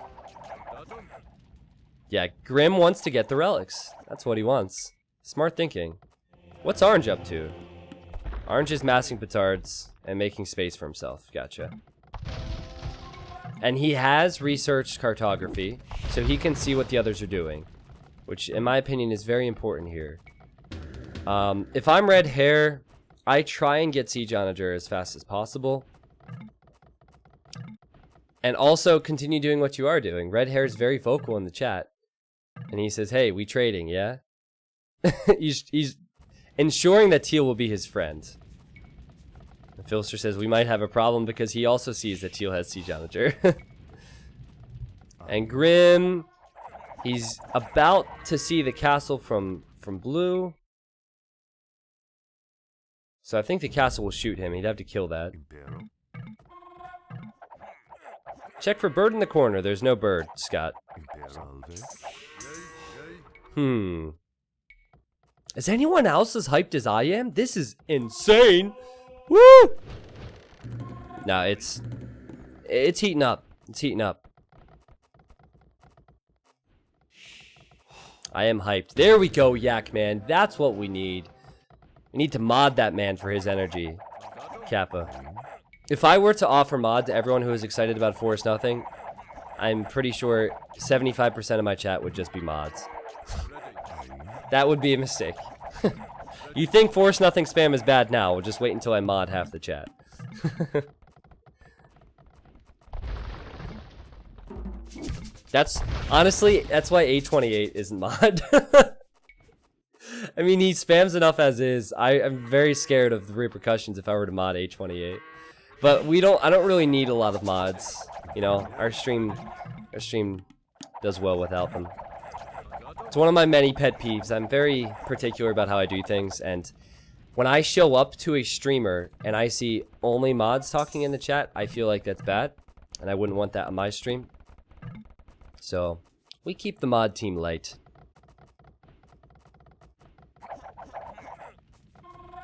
A: Yeah, Grim wants to get the relics. That's what he wants. Smart thinking. What's orange up to? Orange is massing petards and making space for himself. Gotcha. And he has researched cartography, so he can see what the others are doing, which, in my opinion, is very important here. If I'm red hair, I try and get siege onager as fast as possible. And also continue doing what you are doing. Red hair is very vocal in the chat. And he says, hey, we trading, yeah? he's ensuring that Teal will be his friend. And Filster says, we might have a problem because he also sees that Teal has siege onager. And Grim, he's about to see the castle from blue. So I think the castle will shoot him. He'd have to kill that. Check for bird in the corner. There's no bird, Scott. Is anyone else as hyped as I am? This is insane. Woo! No, it's heating up. It's heating up. I am hyped. There we go, Yak Man. That's what we need. We need to mod that man for his energy. Kappa. If I were to offer mod to everyone who is excited about Forest Nothing, I'm pretty sure 75% of my chat would just be mods. That would be a mistake. You think Forest Nothing spam is bad now, we'll just wait until I mod half the chat. Honestly, that's why A28 isn't mod. I mean, he spams enough as is. I'm very scared of the repercussions if I were to mod A28. But I don't really need a lot of mods. You know, our stream does well without them. It's one of my many pet peeves. I'm very particular about how I do things, and when I show up to a streamer and I see only mods talking in the chat, I feel like that's bad, and I wouldn't want that on my stream. So, we keep the mod team light.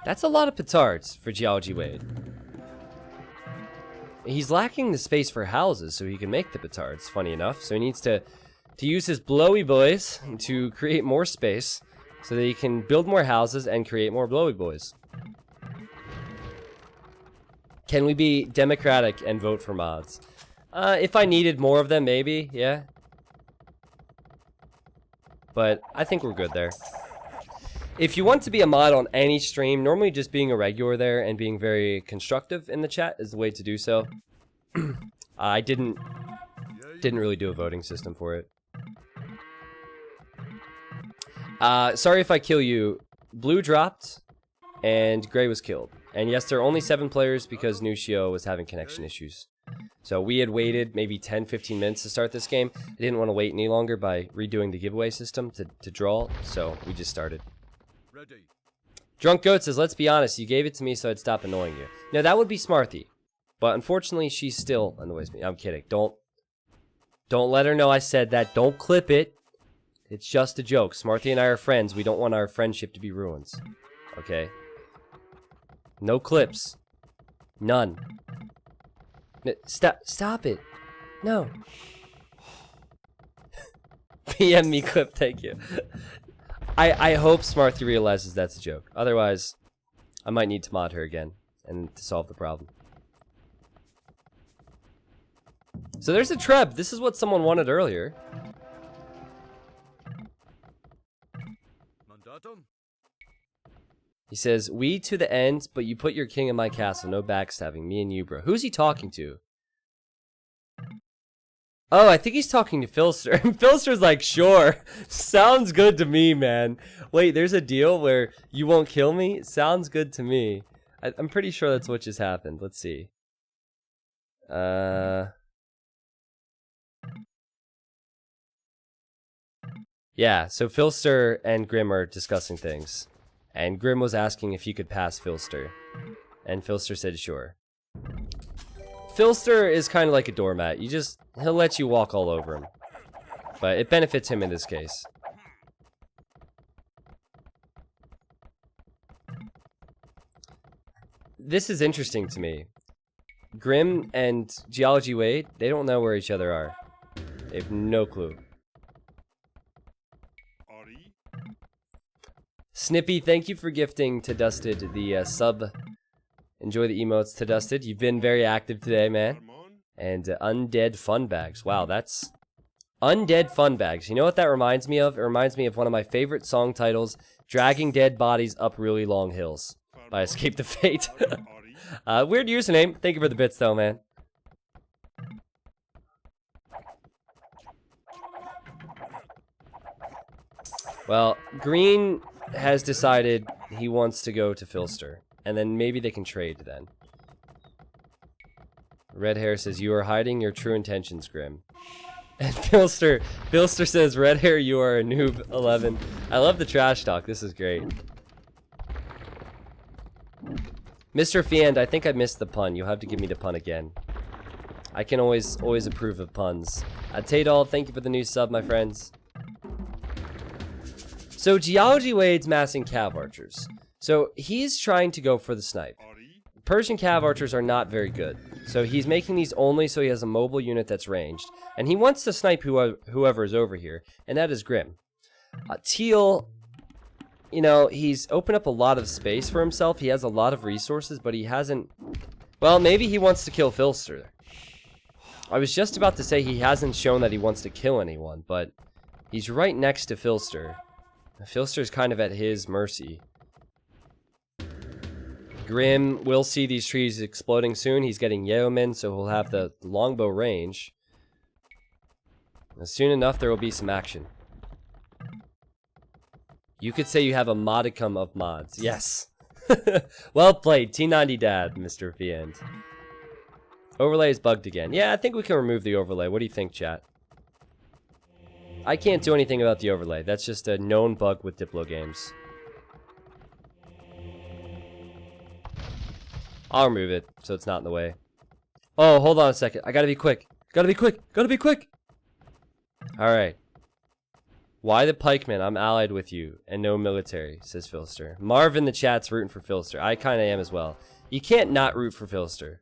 A: That's a lot of petards for Geology Wade. He's lacking the space for houses so he can make the petards, funny enough. So he needs to use his blowy boys to create more space so that he can build more houses and create more blowy boys. Can we be democratic and vote for mods? If I needed more of them, maybe, yeah. But I think we're good there. If you want to be a mod on any stream, normally just being a regular there and being very constructive in the chat is the way to do so. I didn't really do a voting system for it. Sorry if I kill you. Blue dropped and Gray was killed. And yes, there are only 7 players because Nucio was having connection issues. So we had waited maybe 10-15 minutes to start this game. I didn't want to wait any longer by redoing the giveaway system to draw, so we just started.
C: Ready.
A: Drunk Goat says, let's be honest, you gave it to me so I'd stop annoying you. Now that would be Smarthy, but unfortunately she still annoys me. I'm kidding. Don't let her know I said that. Don't clip it. It's just a joke. Smarthy and I are friends. We don't want our friendship to be ruined. Okay? No clips. None. Stop it. No. PM me clip, thank you. I hope Smarthy realizes that's a joke. Otherwise, I might need to mod her again and to solve the problem. So there's a Treb. This is what someone wanted earlier.
C: Mandatum.
A: He says, we to the end, but you put your king in my castle. No backstabbing. Me and you, bro. Who's he talking to? Oh, I think he's talking to Filster. Filster's like, sure. Sounds good to me, man. Wait, there's a deal where you won't kill me? Sounds good to me. I'm pretty sure that's what just happened. Let's see. Yeah, so Filster and Grim are discussing things. And Grim was asking if he could pass Filster. And Filster said sure. Filster is kind of like a doormat. He'll let you walk all over him. But it benefits him in this case. This is interesting to me. Grim and Geology Wade, they don't know where each other are. They have no clue. Snippy, thank you for gifting to Dusted the sub Enjoy the emotes to Dusted. You've been very active today, man. And undead fun bags. Wow, that's undead fun bags. You know what that reminds me of? It reminds me of one of my favorite song titles, Dragging Dead Bodies Up Really Long Hills by Escape the Fate. Weird username. Thank you for the bits though, man. Well, Green has decided he wants to go to Filster. And then maybe they can trade then. Red Hair says, you are hiding your true intentions, Grim. And Filster says, Red Hair, you are a noob, 11. I love the trash talk. This is great. Mr. Fiend, I think I missed the pun. You'll have to give me the pun again. I can always approve of puns. Taydol, thank you for the new sub, my friends. So, Geology Wade's massing Cav Archers. So, he's trying to go for the snipe. Persian Cav Archers are not very good. So, he's making these only so he has a mobile unit that's ranged. And he wants to snipe whoever is over here. And that is Grim. Teal, you know, he's opened up a lot of space for himself. He has a lot of resources, but he hasn't... Well, maybe he wants to kill Filster. I was just about to say he hasn't shown that he wants to kill anyone, but he's right next to Filster. Filster's kind of at his mercy. Grim will see these trees exploding soon. He's getting Yeoman, so he'll have the longbow range. Soon enough, there will be some action. You could say you have a modicum of mods. Yes. Well played, T90 Dad, Mr. Fiend. Overlay is bugged again. Yeah, I think we can remove the overlay. What do you think, chat? I can't do anything about the overlay. That's just a known bug with Diplo games. I'll remove it so it's not in the way. Oh, hold on a second. I gotta be quick. Gotta be quick. Gotta be quick. Alright. Why the pikeman? I'm allied with you. And no military, says Filster. Marv in the chat's rooting for Filster. I kinda am as well. You can't not root for Filster.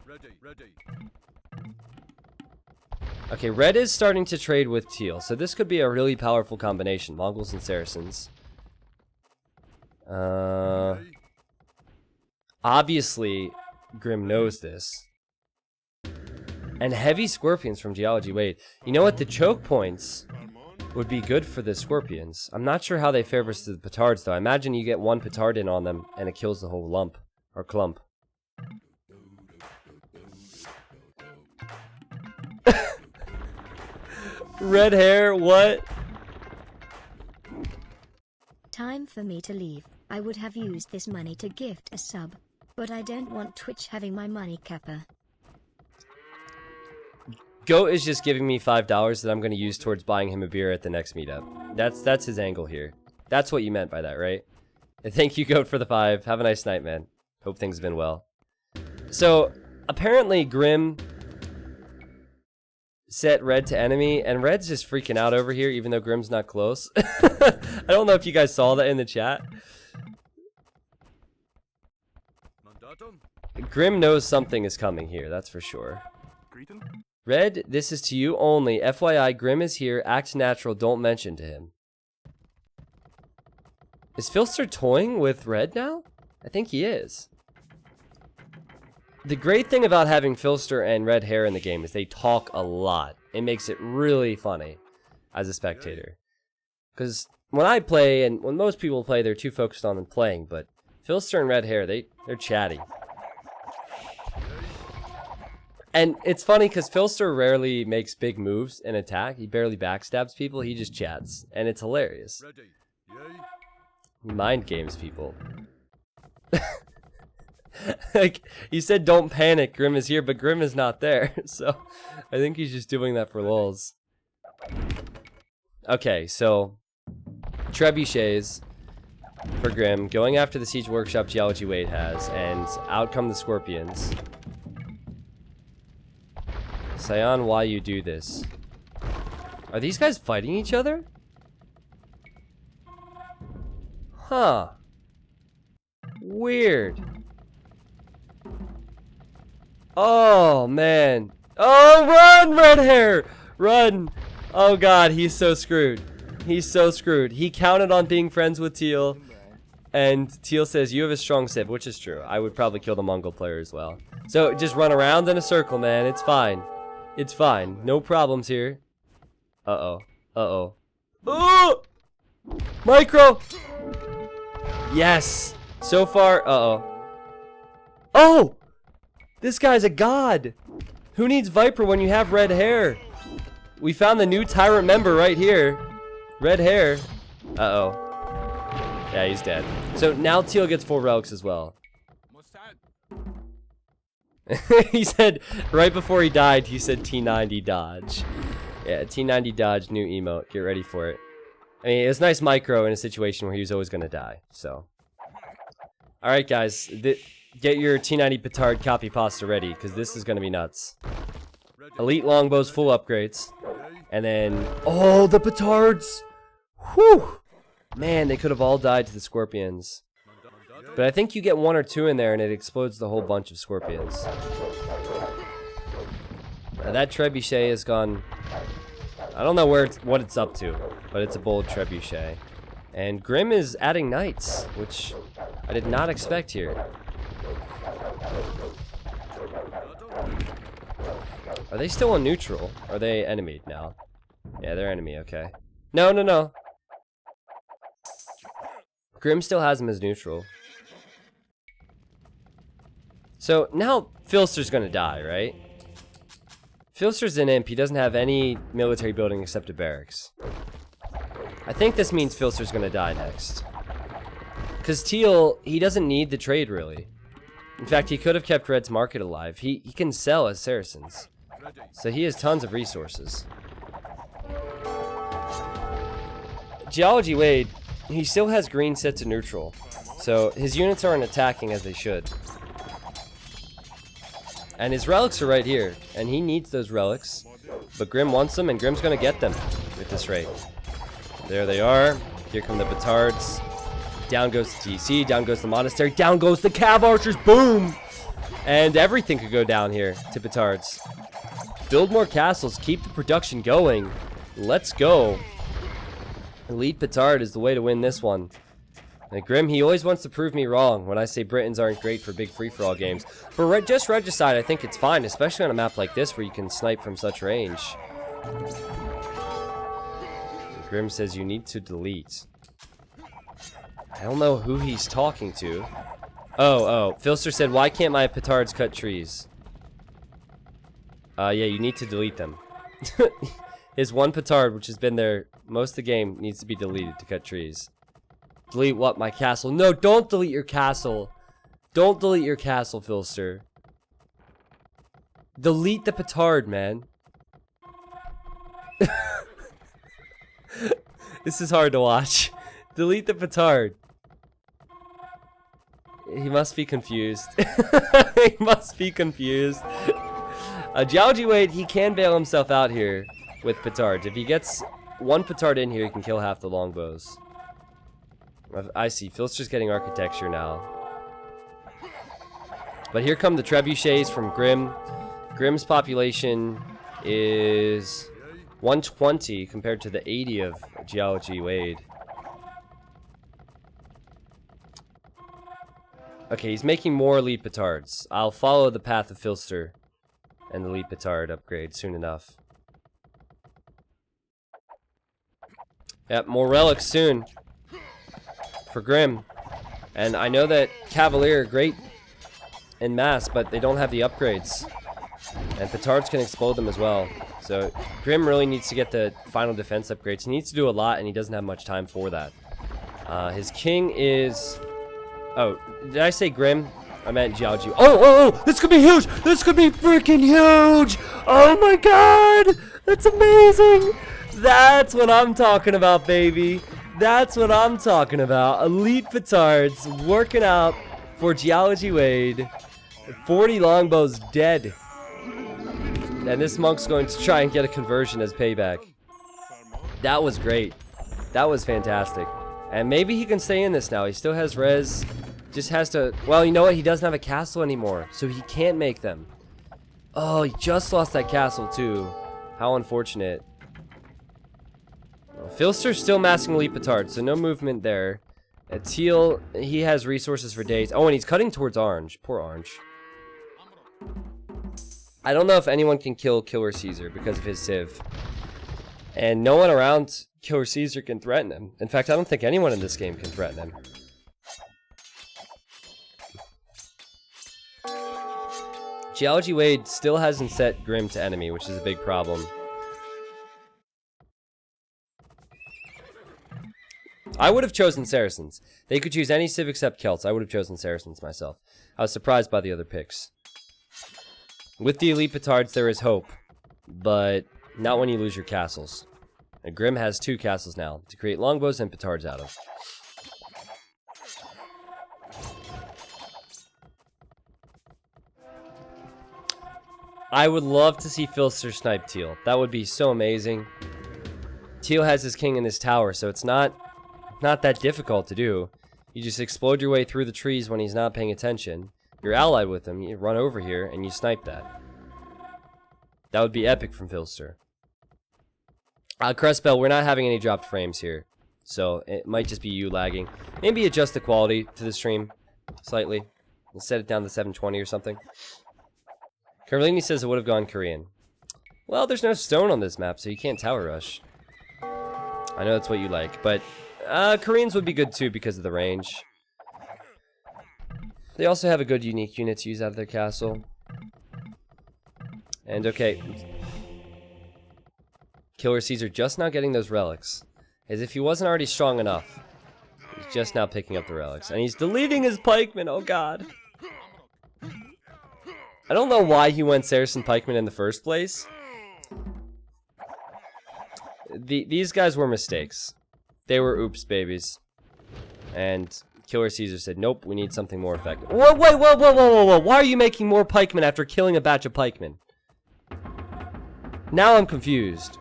A: Ready. Okay, Red is starting to trade with Teal, so this could be a really powerful combination. Mongols and Saracens. Obviously, Grim knows this. And heavy Scorpions from Geology Wade. You know what? The choke points would be good for the Scorpions. I'm not sure how they fare versus the Petards, though. I imagine you get one Petard in on them, and it kills the whole lump. Or clump. Red hair, what?
C: Time for me to leave. I would have used this money to gift a sub, but I don't want Twitch having my money capper.
A: Goat is just giving me $5 that I'm going to use towards buying him a beer at the next meetup. That's his angle here. That's what you meant by that, right? And thank you, Goat, for the 5. Have a nice night, man. Hope things have been well. So, apparently Grim set Red to enemy, and Red's just freaking out over here, even though Grim's not close. I don't know if you guys saw that in the chat. Grim knows something is coming here, that's for sure. Red, this is to you only. FYI, Grim is here. Act natural, don't mention to him. Is Filster toying with Red now? I think he is. The great thing about having Filster and Red Hair in the game is they talk a lot. It makes it really funny as a spectator. Because when I play, and when most people play, they're too focused on playing, but Filster and Red Hair, they're chatty. And it's funny because Filster rarely makes big moves in attack. He barely backstabs people, he just chats. And it's hilarious. He mind games people. Like, you said don't panic, Grim is here, but Grim is not there. So, I think he's just doing that for lulz. Okay, so trebuchets for Grim, going after the Siege Workshop Geology Wade has, and out come the Scorpions. Sion, why you do this? Are these guys fighting each other? Huh. Weird. Oh, man. Oh, run, Red Hair! Run! Oh, God, he's so screwed. He's so screwed. He counted on being friends with Teal. And Teal says, you have a strong civ, which is true. I would probably kill the Mongol player as well. So just run around in a circle, man. It's fine. It's fine. No problems here. Uh-oh. Uh-oh. Oh! Micro! Yes! So far, uh-oh. Oh! This guy's a god! Who needs Viper when you have red hair? We found the new tyrant member right here. Red hair. Uh-oh. Yeah, he's dead. So now Teal gets 4 relics as well. He said, right before he died, he said T90 dodge. Yeah, T90 dodge, new emote. Get ready for it. I mean, it was nice micro in a situation where he was always going to die, so. Alright, guys. Get your T90 Petard copy pasta ready, because this is going to be nuts. Elite longbows, full upgrades. And then, oh, the Petards! Whew! Man, they could have all died to the scorpions. But I think you get 1 or 2 in there and it explodes the whole bunch of scorpions. Now that trebuchet has gone... I don't know what it's up to, but it's a bold trebuchet. And Grim is adding knights, which I did not expect here. Are they still on neutral? Are they enemied now? Yeah, they're enemy, okay. No, no, no. Grim still has him as neutral. So now Filster's gonna die, right? Filster's an imp. He doesn't have any military building except a barracks. I think this means Filster's gonna die next. Because Teal, he doesn't need the trade really. In fact, he could have kept Red's market alive. He can sell as Saracens. So he has tons of resources. Geology Wade, he still has green set to neutral. So his units aren't attacking as they should. And his relics are right here. And he needs those relics. But Grim wants them, and Grim's gonna get them at this rate. There they are. Here come the Petards. Down goes the TC, down goes the monastery, down goes the Cav Archers, boom! And everything could go down here to Petards. Build more castles, keep the production going. Let's go. Elite Petard is the way to win this one. And Grim, he always wants to prove me wrong when I say Britons aren't great for big free-for-all games. For just Regicide, I think it's fine, especially on a map like this where you can snipe from such range. Grim says you need to delete. I don't know who he's talking to. Oh, Filster said, why can't my Petards cut trees? Yeah, you need to delete them. His one Petard, which has been there most of the game, needs to be deleted to cut trees. Delete what? My castle? No, don't delete your castle. Don't delete your castle, Filster. Delete the Petard, man. This is hard to watch. Delete the Petard. He must be confused. He must be confused. Geology Wade, he can bail himself out here with Petards. If he gets one Petard in here, he can kill half the longbows. I see. Filster's getting architecture now. But here come the trebuchets from Grim. Grim's population is 120 compared to the 80 of Geology Wade. Okay, he's making more elite Petards. I'll follow the path of Filster and the elite Petard upgrade soon enough. Yep, more relics soon for Grim. And I know that Cavalier are great in mass, but they don't have the upgrades. And Petards can explode them as well. So Grim really needs to get the final defense upgrades. He needs to do a lot, and he doesn't have much time for that. His king is... Oh, did I say Grim? I meant Geology. Oh, this could be huge! This could be freaking huge! Oh my god! That's amazing! That's what I'm talking about, baby. That's what I'm talking about. Elite Petards working out for Geology Wade. 40 longbows dead. And this monk's going to try and get a conversion as payback. That was great. That was fantastic. And maybe he can stay in this now. He still has res. Just has to... Well, you know what? He doesn't have a castle anymore. So he can't make them. Oh, he just lost that castle too. How unfortunate. Filster's still massing elite Petard, so no movement there. Teal, he has resources for days. Oh, and he's cutting towards Orange. Poor Orange. I don't know if anyone can kill Killer Caesar because of his Civ. And no one around Killer Caesar can threaten him. In fact, I don't think anyone in this game can threaten him. Geology Wade still hasn't set Grim to enemy, which is a big problem. I would have chosen Saracens. They could choose any civ except Celts. I would have chosen Saracens myself. I was surprised by the other picks. With the elite Petards, there is hope, but not when you lose your castles. And Grim has 2 castles now to create longbows and Petards out of. I would love to see Filster snipe Teal. That would be so amazing. Teal has his king in his tower, so it's not that difficult to do. You just explode your way through the trees when he's not paying attention. You're allied with him, you run over here, and you snipe that. That would be epic from Filster. Crestbell, we're not having any dropped frames here, so it might just be you lagging. Maybe adjust the quality to the stream slightly. And set it down to 720 or something. Carolini says it would have gone Korean. Well, there's no stone on this map, so you can't tower rush. I know that's what you like, but Koreans would be good too because of the range. They also have a good unique unit to use out of their castle. And okay. Killer Caesar just now getting those relics. As if he wasn't already strong enough. He's just now picking up the relics. And he's deleting his pikemen, oh god. I don't know why he went Saracen pikemen in the first place. These guys were mistakes. They were oops babies. And Killer Caesar said, nope, we need something more effective. Whoa, wait, whoa. Why are you making more pikemen after killing a batch of pikemen? Now I'm confused.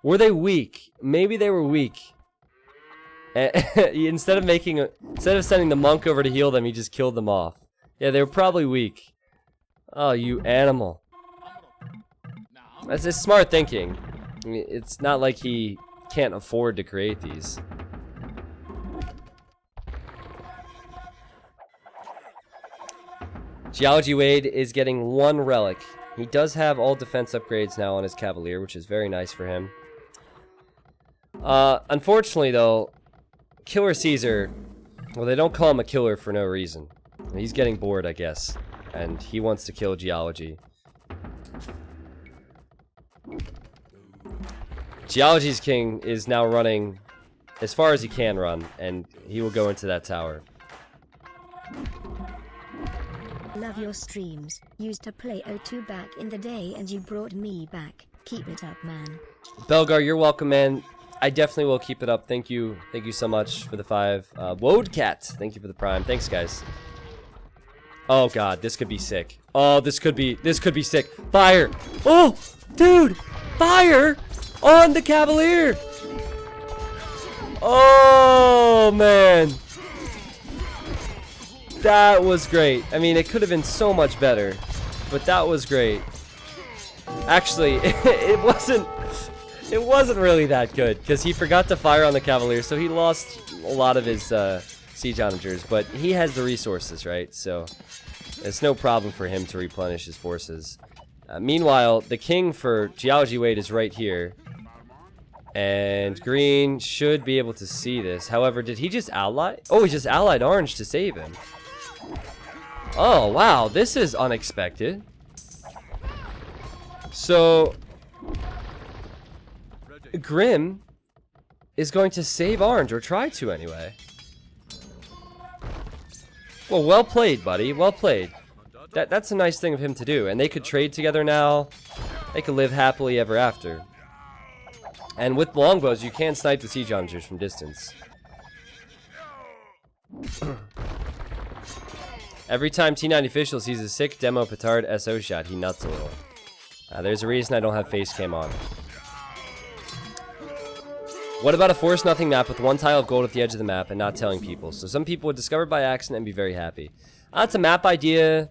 A: Were they weak? Maybe they were weak. Instead of sending the monk over to heal them, he just killed them off. Yeah, they were probably weak. Oh, you animal. That's just smart thinking. I mean, it's not like he can't afford to create these. Geology Wade is getting 1 relic. He does have all defense upgrades now on his Cavalier, which is very nice for him. Unfortunately, though, Killer Caesar, well, they don't call him a killer for no reason. He's getting bored, I guess, and he wants to kill Geology. Geology's king is now running as far as he can run, and he will go into that tower.
C: Love your streams. Used to play O2 back in the day and you brought me back. Keep it up, man.
A: Belgar, you're welcome, man. I definitely will keep it up. Thank you so much for the 5. Wodecat, thank you for the prime. Thanks, guys. Oh god, this could be sick. Oh, this could be sick. Fire! Oh, dude, fire on the Cavalier! Oh man, that was great. I mean, it could have been so much better, but that was great. Actually, it wasn't really that good because he forgot to fire on the Cavalier, so he lost a lot of his siege onagers. But he has the resources, right? So it's no problem for him to replenish his forces. Meanwhile, the king for Geology Wade is right here. And green should be able to see this. However, did he just ally? Oh, he just allied orange to save him. Oh, wow. This is unexpected. So Grim is going to save orange, or try to anyway. Well, well played, buddy. Well played. That's a nice thing of him to do. And they could trade together now. They could live happily ever after. And with longbows, you can snipe the siege onagers from distance. Every time T90 official sees a sick demo Petard SO shot, he nuts a little. There's a reason I don't have face cam on. What about a force nothing map with 1 tile of gold at the edge of the map and not telling people? So some people would discover it by accident and be very happy. That's a map idea.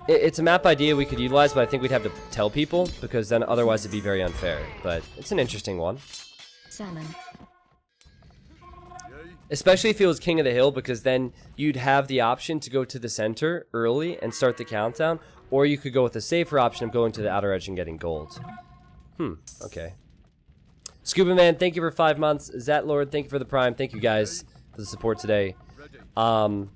A: It's a map idea we could utilize, but I think we'd have to tell people because then otherwise it'd be very unfair. But it's an interesting one.
C: Salmon.
A: Especially if it was King of the Hill, because then you'd have the option to go to the center early and start the countdown, or you could go with the safer option of going to the outer edge and getting gold. Okay. Scuba Man, thank you for 5 months. Zat Lord, thank you for the prime. Thank you guys for the support today. No,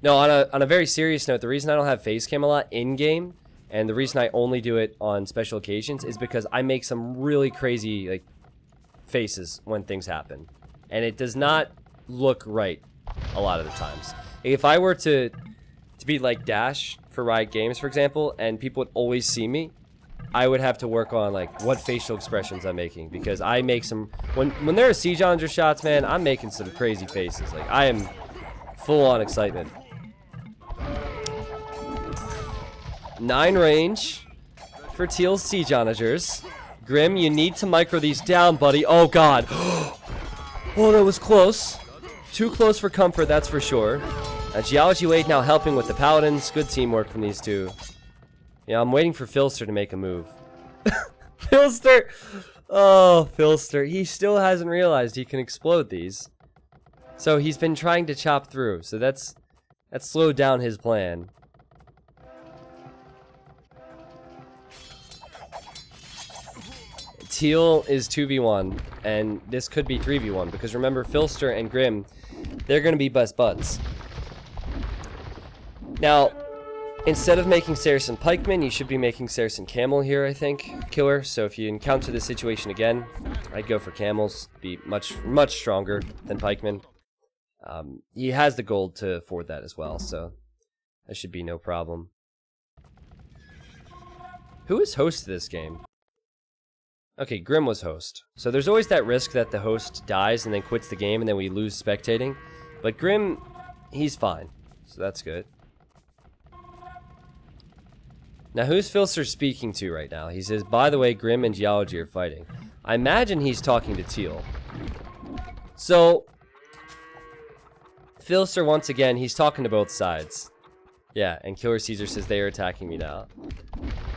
A: on a very serious note, the reason I don't have face cam a lot in-game, and the reason I only do it on special occasions, is because I make some really crazy, like, faces when things happen. And it does not look right a lot of the times. If I were to be like Dash for Riot Games, for example, and people would always see me, I would have to work on like what facial expressions I'm making, because I make some when there are siege challenger shots, man, I'm making some crazy faces. Like I am full on excitement. 9 range for Teal's siege challengers. Grim, you need to micro these down, buddy. Oh god. Oh, that was close. Too close for comfort, that's for sure. Geology Wade now helping with the Paladins. Good teamwork from these two. Yeah, I'm waiting for Filster to make a move. Filster! Oh, Filster. He still hasn't realized he can explode these. So he's been trying to chop through. So that's slowed down his plan. Teal is 2v1, and this could be 3v1, because remember, Filster and Grim, they're going to be best buds. Now, instead of making Saracen Pikeman, you should be making Saracen Camel here, I think, Killer. So if you encounter this situation again, I'd go for Camels. Be much stronger than Pikeman. He has the gold to afford that as well, so that should be no problem. Who is host to this game? Okay, Grim was host. So there's always that risk that the host dies and then quits the game and then we lose spectating. But Grim, he's fine. So that's good. Now, who's Filster speaking to right now? He says, by the way, Grim and Geology are fighting. I imagine he's talking to Teal. So, Filster, once again, he's talking to both sides. Yeah, and Killer Caesar says they are attacking me now.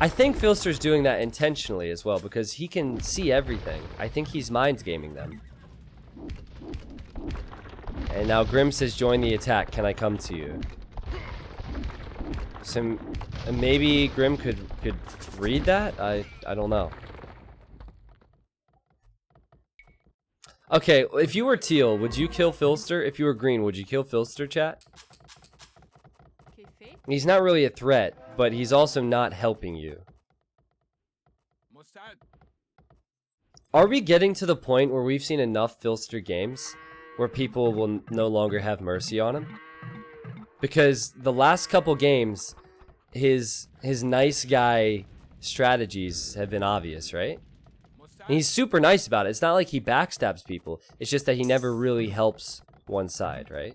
A: I think Filster's doing that intentionally as well, because he can see everything. I think he's mind gaming them. And now Grim says, join the attack, can I come to you? So maybe Grim could read that? I don't know. Okay, if you were Teal, would you kill Filster? If you were green, would you kill Filster, chat? He's not really a threat, but he's also not helping you. Are we getting to the point where we've seen enough Filster games where people will no longer have mercy on him? Because the last couple games, his nice guy strategies have been obvious, right? And he's super nice about it. It's not like he backstabs people. It's just that he never really helps one side, right?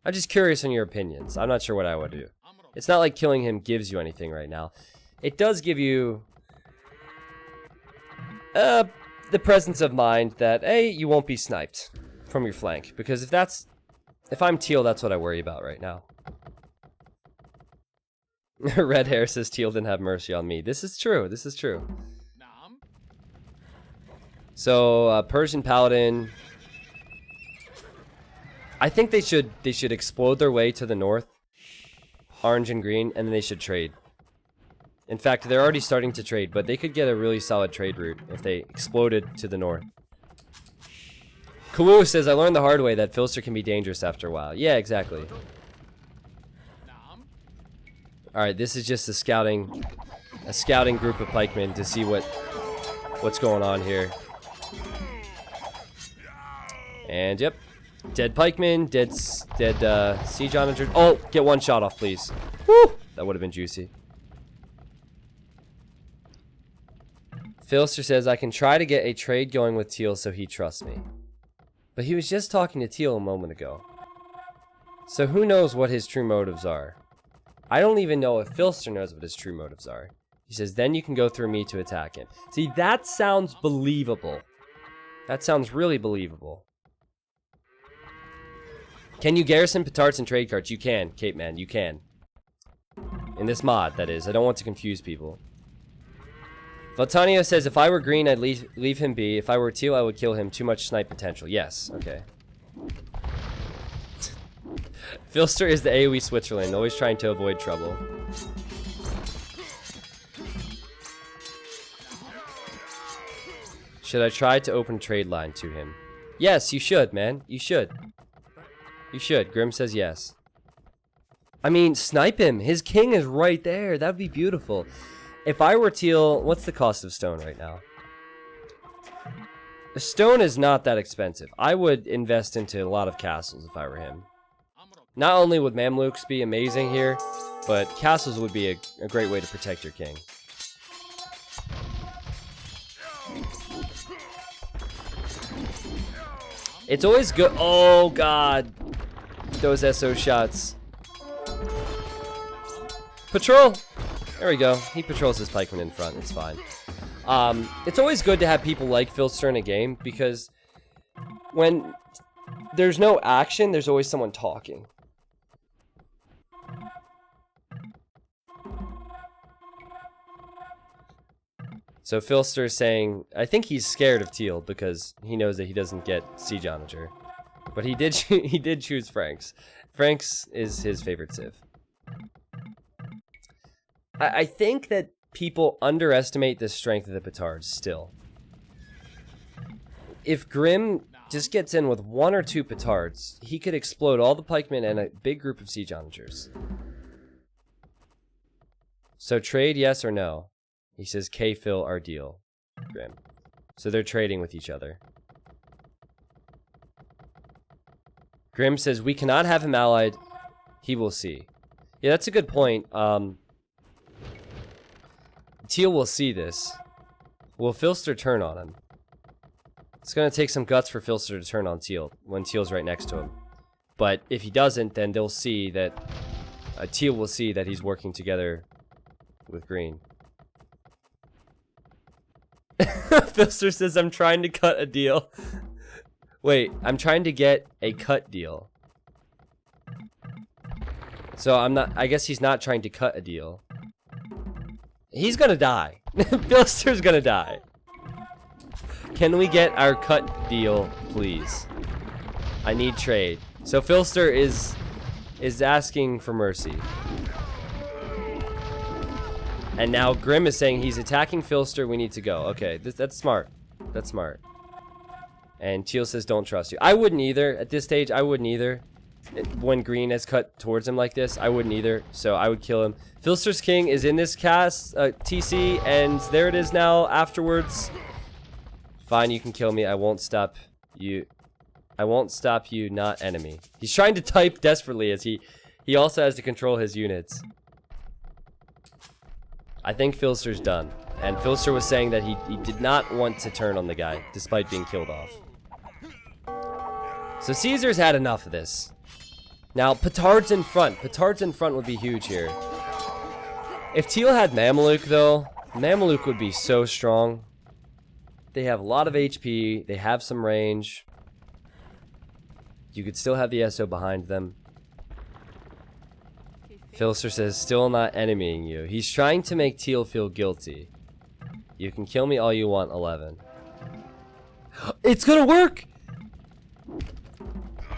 A: I'm just curious on your opinions. I'm not sure what I would do. It's not like killing him gives you anything right now. It does give you the presence of mind that, A, you won't be sniped from your flank. Because if I'm Teal, that's what I worry about right now. Red Hair says Teal didn't have mercy on me. This is true. This is true. So, Persian Paladin. I think they should explode their way to the north, orange and green, and then they should trade. In fact, they're already starting to trade, but they could get a really solid trade route if they exploded to the north. Kawu says, I learned the hard way that Filster can be dangerous after a while. Yeah, exactly. Alright, this is just a scouting group of pikemen to see what's going on here. And yep. Dead pikeman, dead siege onager. Oh, get one shot off, please. Woo! That would have been juicy. Filster says, I can try to get a trade going with Teal so he trusts me. But he was just talking to Teal a moment ago. So who knows what his true motives are? I don't even know if Filster knows what his true motives are. He says, then you can go through me to attack him. See, that sounds believable. That sounds really believable. Can you garrison Petards and trade carts? You can, Cape Man, you can. In this mod, that is. I don't want to confuse people. Valtanio says, if I were green, I'd leave him be. If I were teal, I would kill him. Too much snipe potential. Yes, okay. Filster is the AoE Switzerland, always trying to avoid trouble. Should I try to open trade line to him? Yes, you should, man. You should. You should. Grim says yes. I mean, snipe him. His king is right there. That would be beautiful. If I were teal, what's the cost of stone right now? The stone is not that expensive. I would invest into a lot of castles if I were him. Not only would Mamluks be amazing here, but castles would be a great way to protect your king. It's always good. Oh, God. Those SO shots. Patrol. There we go. He patrols his pikeman in front. It's fine. It's always good to have people like Filster in a game because when there's no action, there's always someone talking. So Filster is saying, I think he's scared of teal because he knows that he doesn't get Siege Onager. But he did choose Franks. Franks is his favorite civ. I think that people underestimate the strength of the Petards still. If Grim just gets in with 1 or 2 Petards, he could explode all the pikemen and a big group of Siege Onagers. So trade yes or no? He says K-Phil our deal. Grim. So they're trading with each other. Grim says we cannot have him allied. He will see. Yeah, that's a good point. Teal will see this. Will Filster turn on him? It's going to take some guts for Filster to turn on Teal when Teal's right next to him. But if he doesn't, then they'll see that... Teal will see that he's working together with Green. Filster says, I'm trying to cut a deal. Wait, I'm trying to get a cut deal. So I'm not... I guess he's not trying to cut a deal. He's gonna die. Filster's gonna die. Can we get our cut deal, please? I need trade. So Filster is asking for mercy. And now Grim is saying he's attacking Filster, we need to go. Okay, that's smart. That's smart. And Teal says don't trust you. I wouldn't either. At this stage, I wouldn't either. When Green has cut towards him like this, I wouldn't either. So I would kill him. Filster's king is in this cast, TC, and there it is now afterwards. Fine, you can kill me. I won't stop you. I won't stop you, not enemy. He's trying to type desperately as he also has to control his units. I think Filster's done. And Filster was saying that he did not want to turn on the guy, despite being killed off. So Caesar's had enough of this. Now, Petard's in front. Petard's in front would be huge here. If Teal had Mameluke, though, Mameluke would be so strong. They have a lot of HP. They have some range. You could still have the SO behind them. Filster says, still not enemying you. He's trying to make Teal feel guilty. You can kill me all you want, 11. It's gonna work!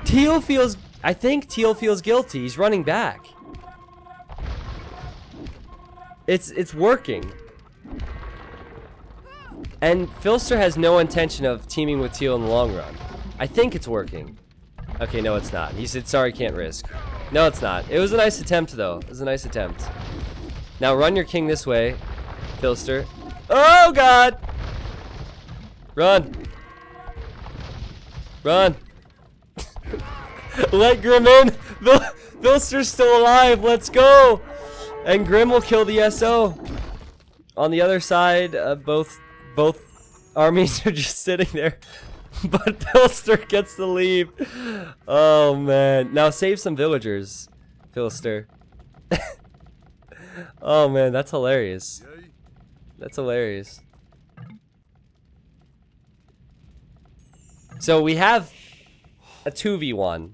A: Teal feels... I think Teal feels guilty. He's running back. It's working. And Filster has no intention of teaming with Teal in the long run. I think it's working. Okay, no it's not. He said, sorry, can't risk. No, it's not. It was a nice attempt, though. It was a nice attempt. Now run your king this way, Filster. Oh, God! Run. Run. Let Grim in. Filster's still alive. Let's go. And Grim will kill the SO. On the other side, both armies are just sitting there. But Filster gets to leave. Oh, man. Now save some villagers, Filster. Oh, man. That's hilarious. That's hilarious. So we have a 2v1.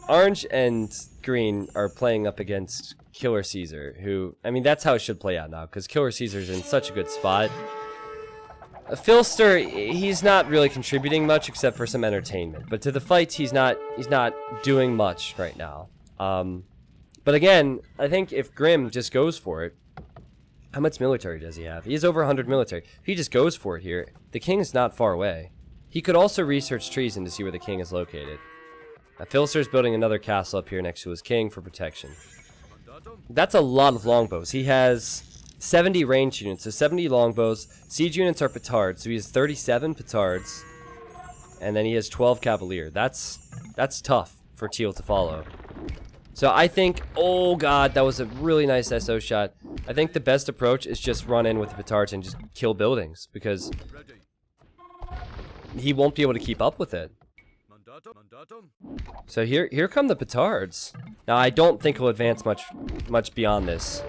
A: Orange and Green are playing up against Killer Caesar, who, I mean, that's how it should play out now, because Killer Caesar's in such a good spot. Filster, he's not really contributing much except for some entertainment. But to the fights, he's not doing much right now. But again, I think if Grim just goes for it, how much military does he have? He has over 100 military. If he just goes for it here, the king is not far away. He could also research treason to see where the king is located. Filster's building another castle up here next to his king for protection. That's a lot of longbows. He has 70 range units, so 70 longbows. Siege units are Petards, so he has 37 Petards. And then he has 12 Cavalier. That's tough for Teal to follow. So I think, oh god, that was a really nice SO shot. I think the best approach is just run in with the Petards and just kill buildings, because he won't be able to keep up with it. So here come the Petards. Now I don't think he'll advance much beyond this.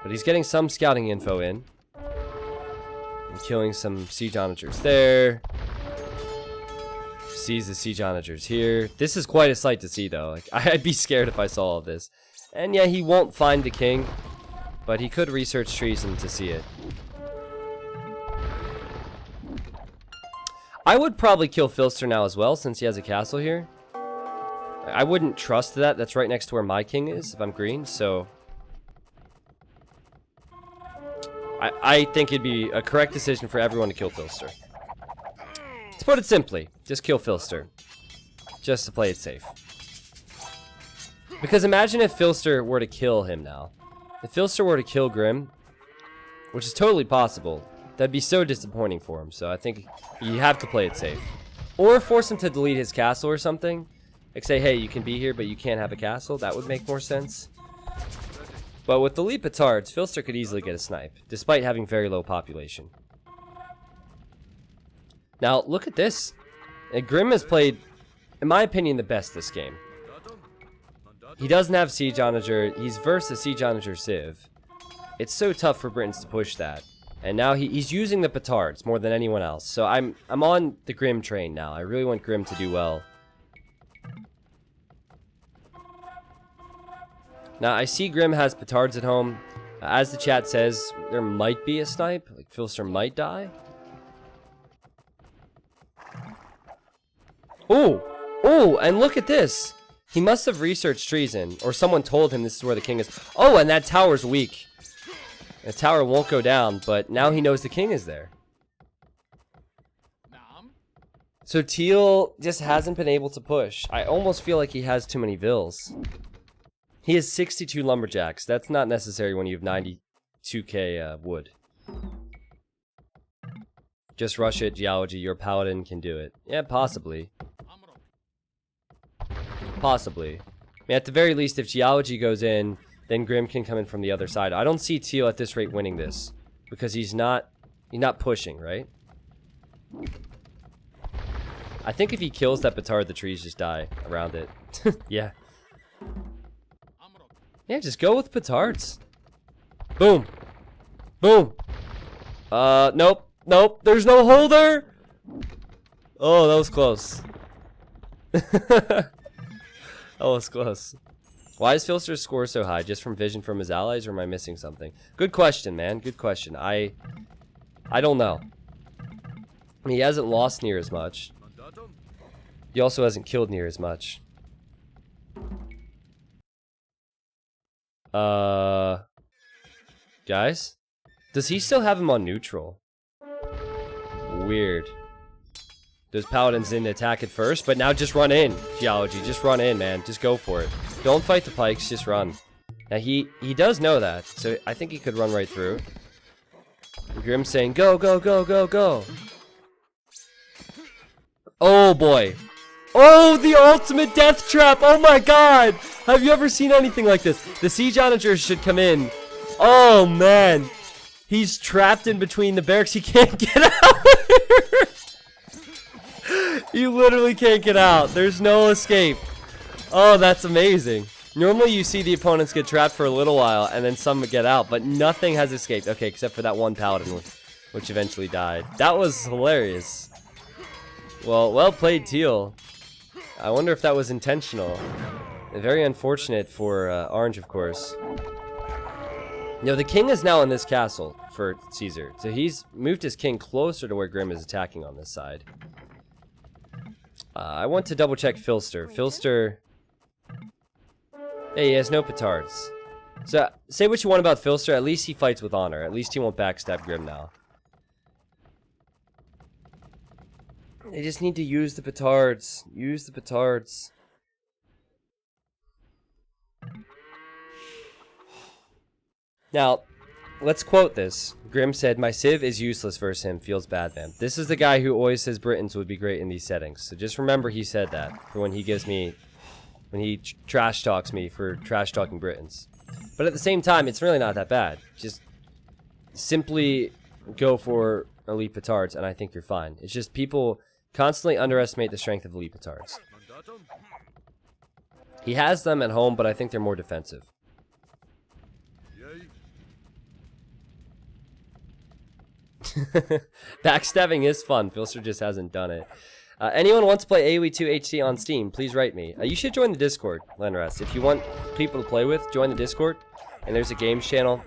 A: But he's getting some scouting info in. And killing some siege onagers there. Sees the siege onagers here. This is quite a sight to see though. Like, I'd be scared if I saw all of this. And yeah, he won't find the king. But he could research treason to see it. I would probably kill Filster now as well, since he has a castle here. I wouldn't trust that. That's right next to where my king is, if I'm green, so... I think it'd be a correct decision for everyone to kill Filster. To put it simply, just kill Filster. Just to play it safe. Because imagine if Filster were to kill him now. If Filster were to kill Grim, which is totally possible, that'd be so disappointing for him, so I think you have to play it safe. Or force him to delete his castle or something. Like say, hey, you can be here, but you can't have a castle. That would make more sense. But with the elite Petards, Filster could easily get a snipe, despite having very low population. Now, look at this. Grim has played, in my opinion, the best this game. He doesn't have Siege Onager. He's versus Siege Onager Civ. It's so tough for Britons to push that. And now he's using the Petards more than anyone else. So I'm on the Grim train now. I really want Grim to do well. Now, I see Grim has Petards at home. As the chat says, there might be a snipe. Like, Filster might die. Oh! Oh, and look at this! He must have researched treason, or someone told him this is where the king is. Oh, and that tower's weak. The tower won't go down, but now he knows the king is there. So Teal just hasn't been able to push. I almost feel like he has too many vills. He has 62 lumberjacks. That's not necessary when you have 92k wood. Just rush it, geology. Your paladin can do it. Yeah, possibly. Possibly. I mean, at the very least, if geology goes in, then Grim can come in from the other side. I don't see Teal at this rate winning this, because he's not pushing, right? I think if he kills that Petard, the trees just die around it. Yeah. Yeah, just go with Petards. Boom. Boom. Nope. Nope. There's no holder. Oh, that was close. That was close. Why is Filster's score so high? Just from vision from his allies, or am I missing something? Good question, man. Good question. I don't know. I mean, he hasn't lost near as much. He also hasn't killed near as much. Guys? Does he still have him on neutral? Weird. Those paladins didn't attack it first, but now just run in, geology. Just run in, man. Just go for it. Don't fight the pikes, just run. Now, he does know that, so I think he could run right through. Grim's saying, go, go, go, go, go. Oh, boy. Oh, the ultimate death trap! Oh my god! Have you ever seen anything like this? The siege onagers should come in. Oh, man. He's trapped in between the barracks. He can't get out. You literally can't get out. There's no escape. Oh, that's amazing. Normally you see the opponents get trapped for a little while and then some get out, but nothing has escaped. Okay, except for that one paladin, which eventually died. That was hilarious. Well played, Teal. I wonder if that was intentional. Very unfortunate for Orange, of course. No, the king is now in this castle for Caesar. So he's moved his king closer to where Grim is attacking on this side. I want to double check Filster. Filster... Hey, he has no Petards. So, say what you want about Filster, at least he fights with honor. At least he won't backstab Grim now. They just need to use the Petards. Use the Petards. Now, let's quote this. Grim said, "My civ is useless versus him. Feels bad, man." This is the guy who always says Britons would be great in these settings. So just remember he said that for when he gives me... when he trash talks me for trash talking Britons. But at the same time, it's really not that bad. Just simply go for elite Petards, and I think you're fine. It's just people constantly underestimate the strength of elite Petards. He has them at home, but I think they're more defensive. Backstabbing is fun. Filster just hasn't done it. Anyone wants to play AoE 2 HD on Steam, please write me. You should join the Discord, Lenrest. If you want people to play with, join the Discord. And there's a games channel.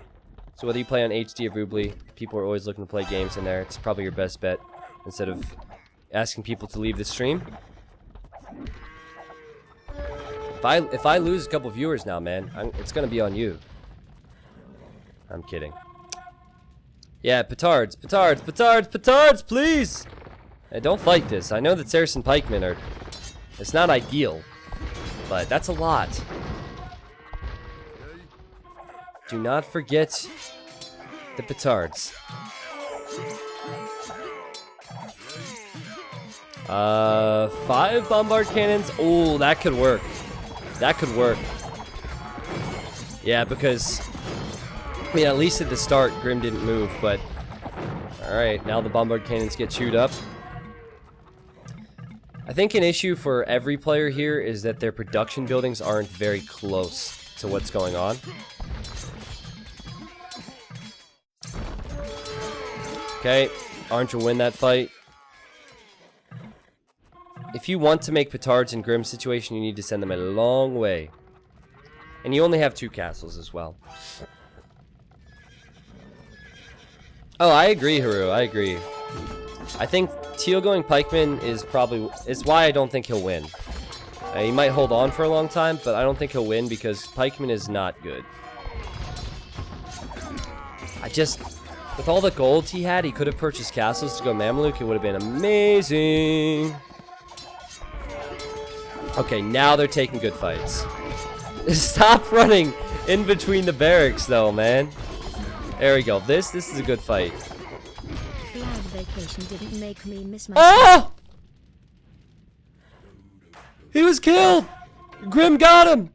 A: So whether you play on HD or Voobly, people are always looking to play games in there. It's probably your best bet instead of asking people to leave the stream. If I lose a couple viewers now, man, it's gonna be on you. I'm kidding. Yeah, Petards, Petards, Petards, Petards, please! Hey, don't fight this. I know that Saracen pikemen are... it's not ideal, but that's a lot. Do not forget the Petards. 5 bombard cannons. Oh, that could work. That could work. Yeah, because... I mean, at least at the start, Grim didn't move, but... Alright, now the bombard cannons get chewed up. I think an issue for every player here is that their production buildings aren't very close to what's going on. Okay, Orange will win that fight. If you want to make Petards in Grim's situation, you need to send them a long way. And you only have 2 castles as well. Oh, I agree, Haru, I agree. I think Teal going pikeman is why I don't think he'll win. He might hold on for a long time, but I don't think he'll win because pikeman is not good. With all the gold he had, he could have purchased castles to go Mameluke. It would have been amazing. Okay, now they're taking good fights. Stop running in between the barracks, though, man. There we go. This is a good fight.
C: Glad vacation didn't make me miss my...
A: Oh! He was killed! Grim got him!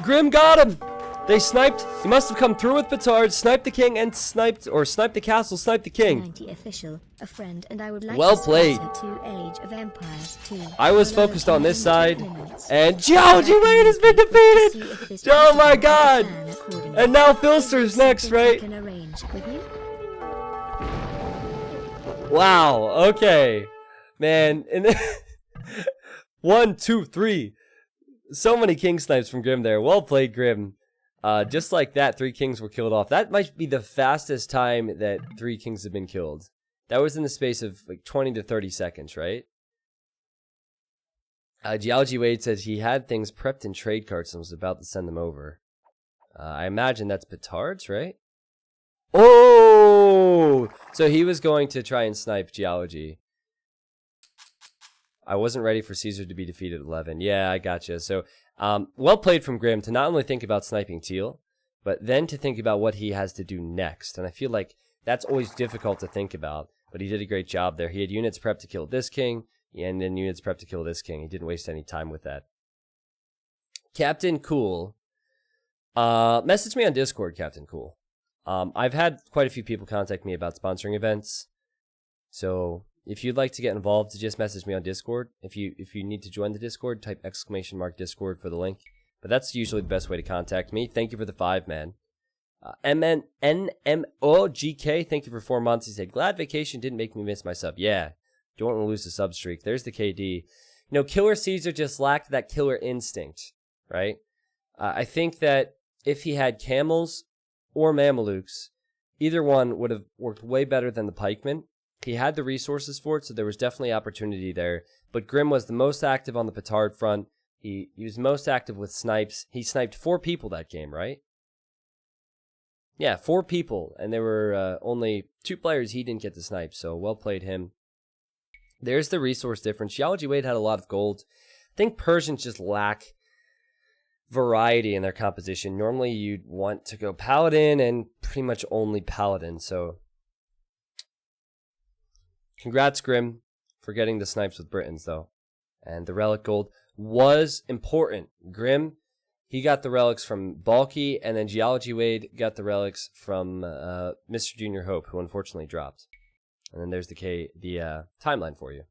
A: Grim got him! They sniped. He must have come through with Petard, sniped the king, and sniped the castle, sniped the king.
C: 90 official, a friend, and I would like
A: well
C: to
A: played.
C: to Age of Empires 2.
A: I was focused on this side, and Geology Wayne has been defeated! Oh my god! And now Filster's next, right? Wow, okay. Man, and 1, 2, 3. So many king snipes from Grim there. Well played, Grim. Just like that, 3 kings were killed off. That might be the fastest time that 3 kings have been killed. That was in the space of like 20 to 30 seconds, right? Geology Wade says he had things prepped in trade carts and was about to send them over. I imagine that's Petards, right? Oh! So he was going to try and snipe Geology. I wasn't ready for Caesar to be defeated at 11. Yeah, I gotcha. So, well played from Grim to not only think about sniping Teal, but then to think about what he has to do next. And I feel like that's always difficult to think about, but he did a great job there. He had units prepped to kill this king, and then units prepped to kill this king. He didn't waste any time with that. Captain Cool. Message me on Discord, Captain Cool. I've had quite a few people contact me about sponsoring events. So if you'd like to get involved, just message me on Discord. If you need to join the Discord, type !Discord for the link. But that's usually the best way to contact me. Thank you for the 5, man. NMOGK, thank you for 4 months. He said, glad vacation didn't make me miss my sub. Yeah, don't want to lose the sub streak. There's the KD. You know, Killer Caesar just lacked that killer instinct, right? I think that if he had camels or Mamelukes, either one would have worked way better than the pikemen. He had the resources for it, so there was definitely opportunity there. But Grim was the most active on the Petard front. He was most active with snipes. He sniped 4 people that game, right? Yeah, 4 people, and there were only 2 players he didn't get to snipe, so well played him. There's the resource difference. Geology Wade had a lot of gold. I think Persians just lack variety in their composition. Normally you'd want to go Paladin and pretty much only Paladin, so congrats, Grim, for getting the snipes with Britons, though. And the relic gold was important. Grim, he got the relics from Balky, and then Geology Wade got the relics from Mr. Junior Hope, who unfortunately dropped. And then there's the timeline for you.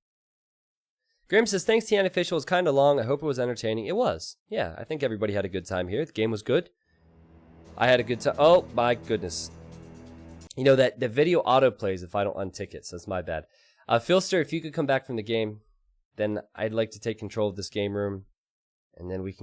A: Grim says, thanks, the unofficial. It was kind of long. I hope it was entertaining. It was. Yeah, I think everybody had a good time here. The game was good. I had a good time. Oh, my goodness. You know, that the video auto-plays if I don't untick it, so it's my bad. Philster, if you could come back from the game, then I'd like to take control of this game room, and then we can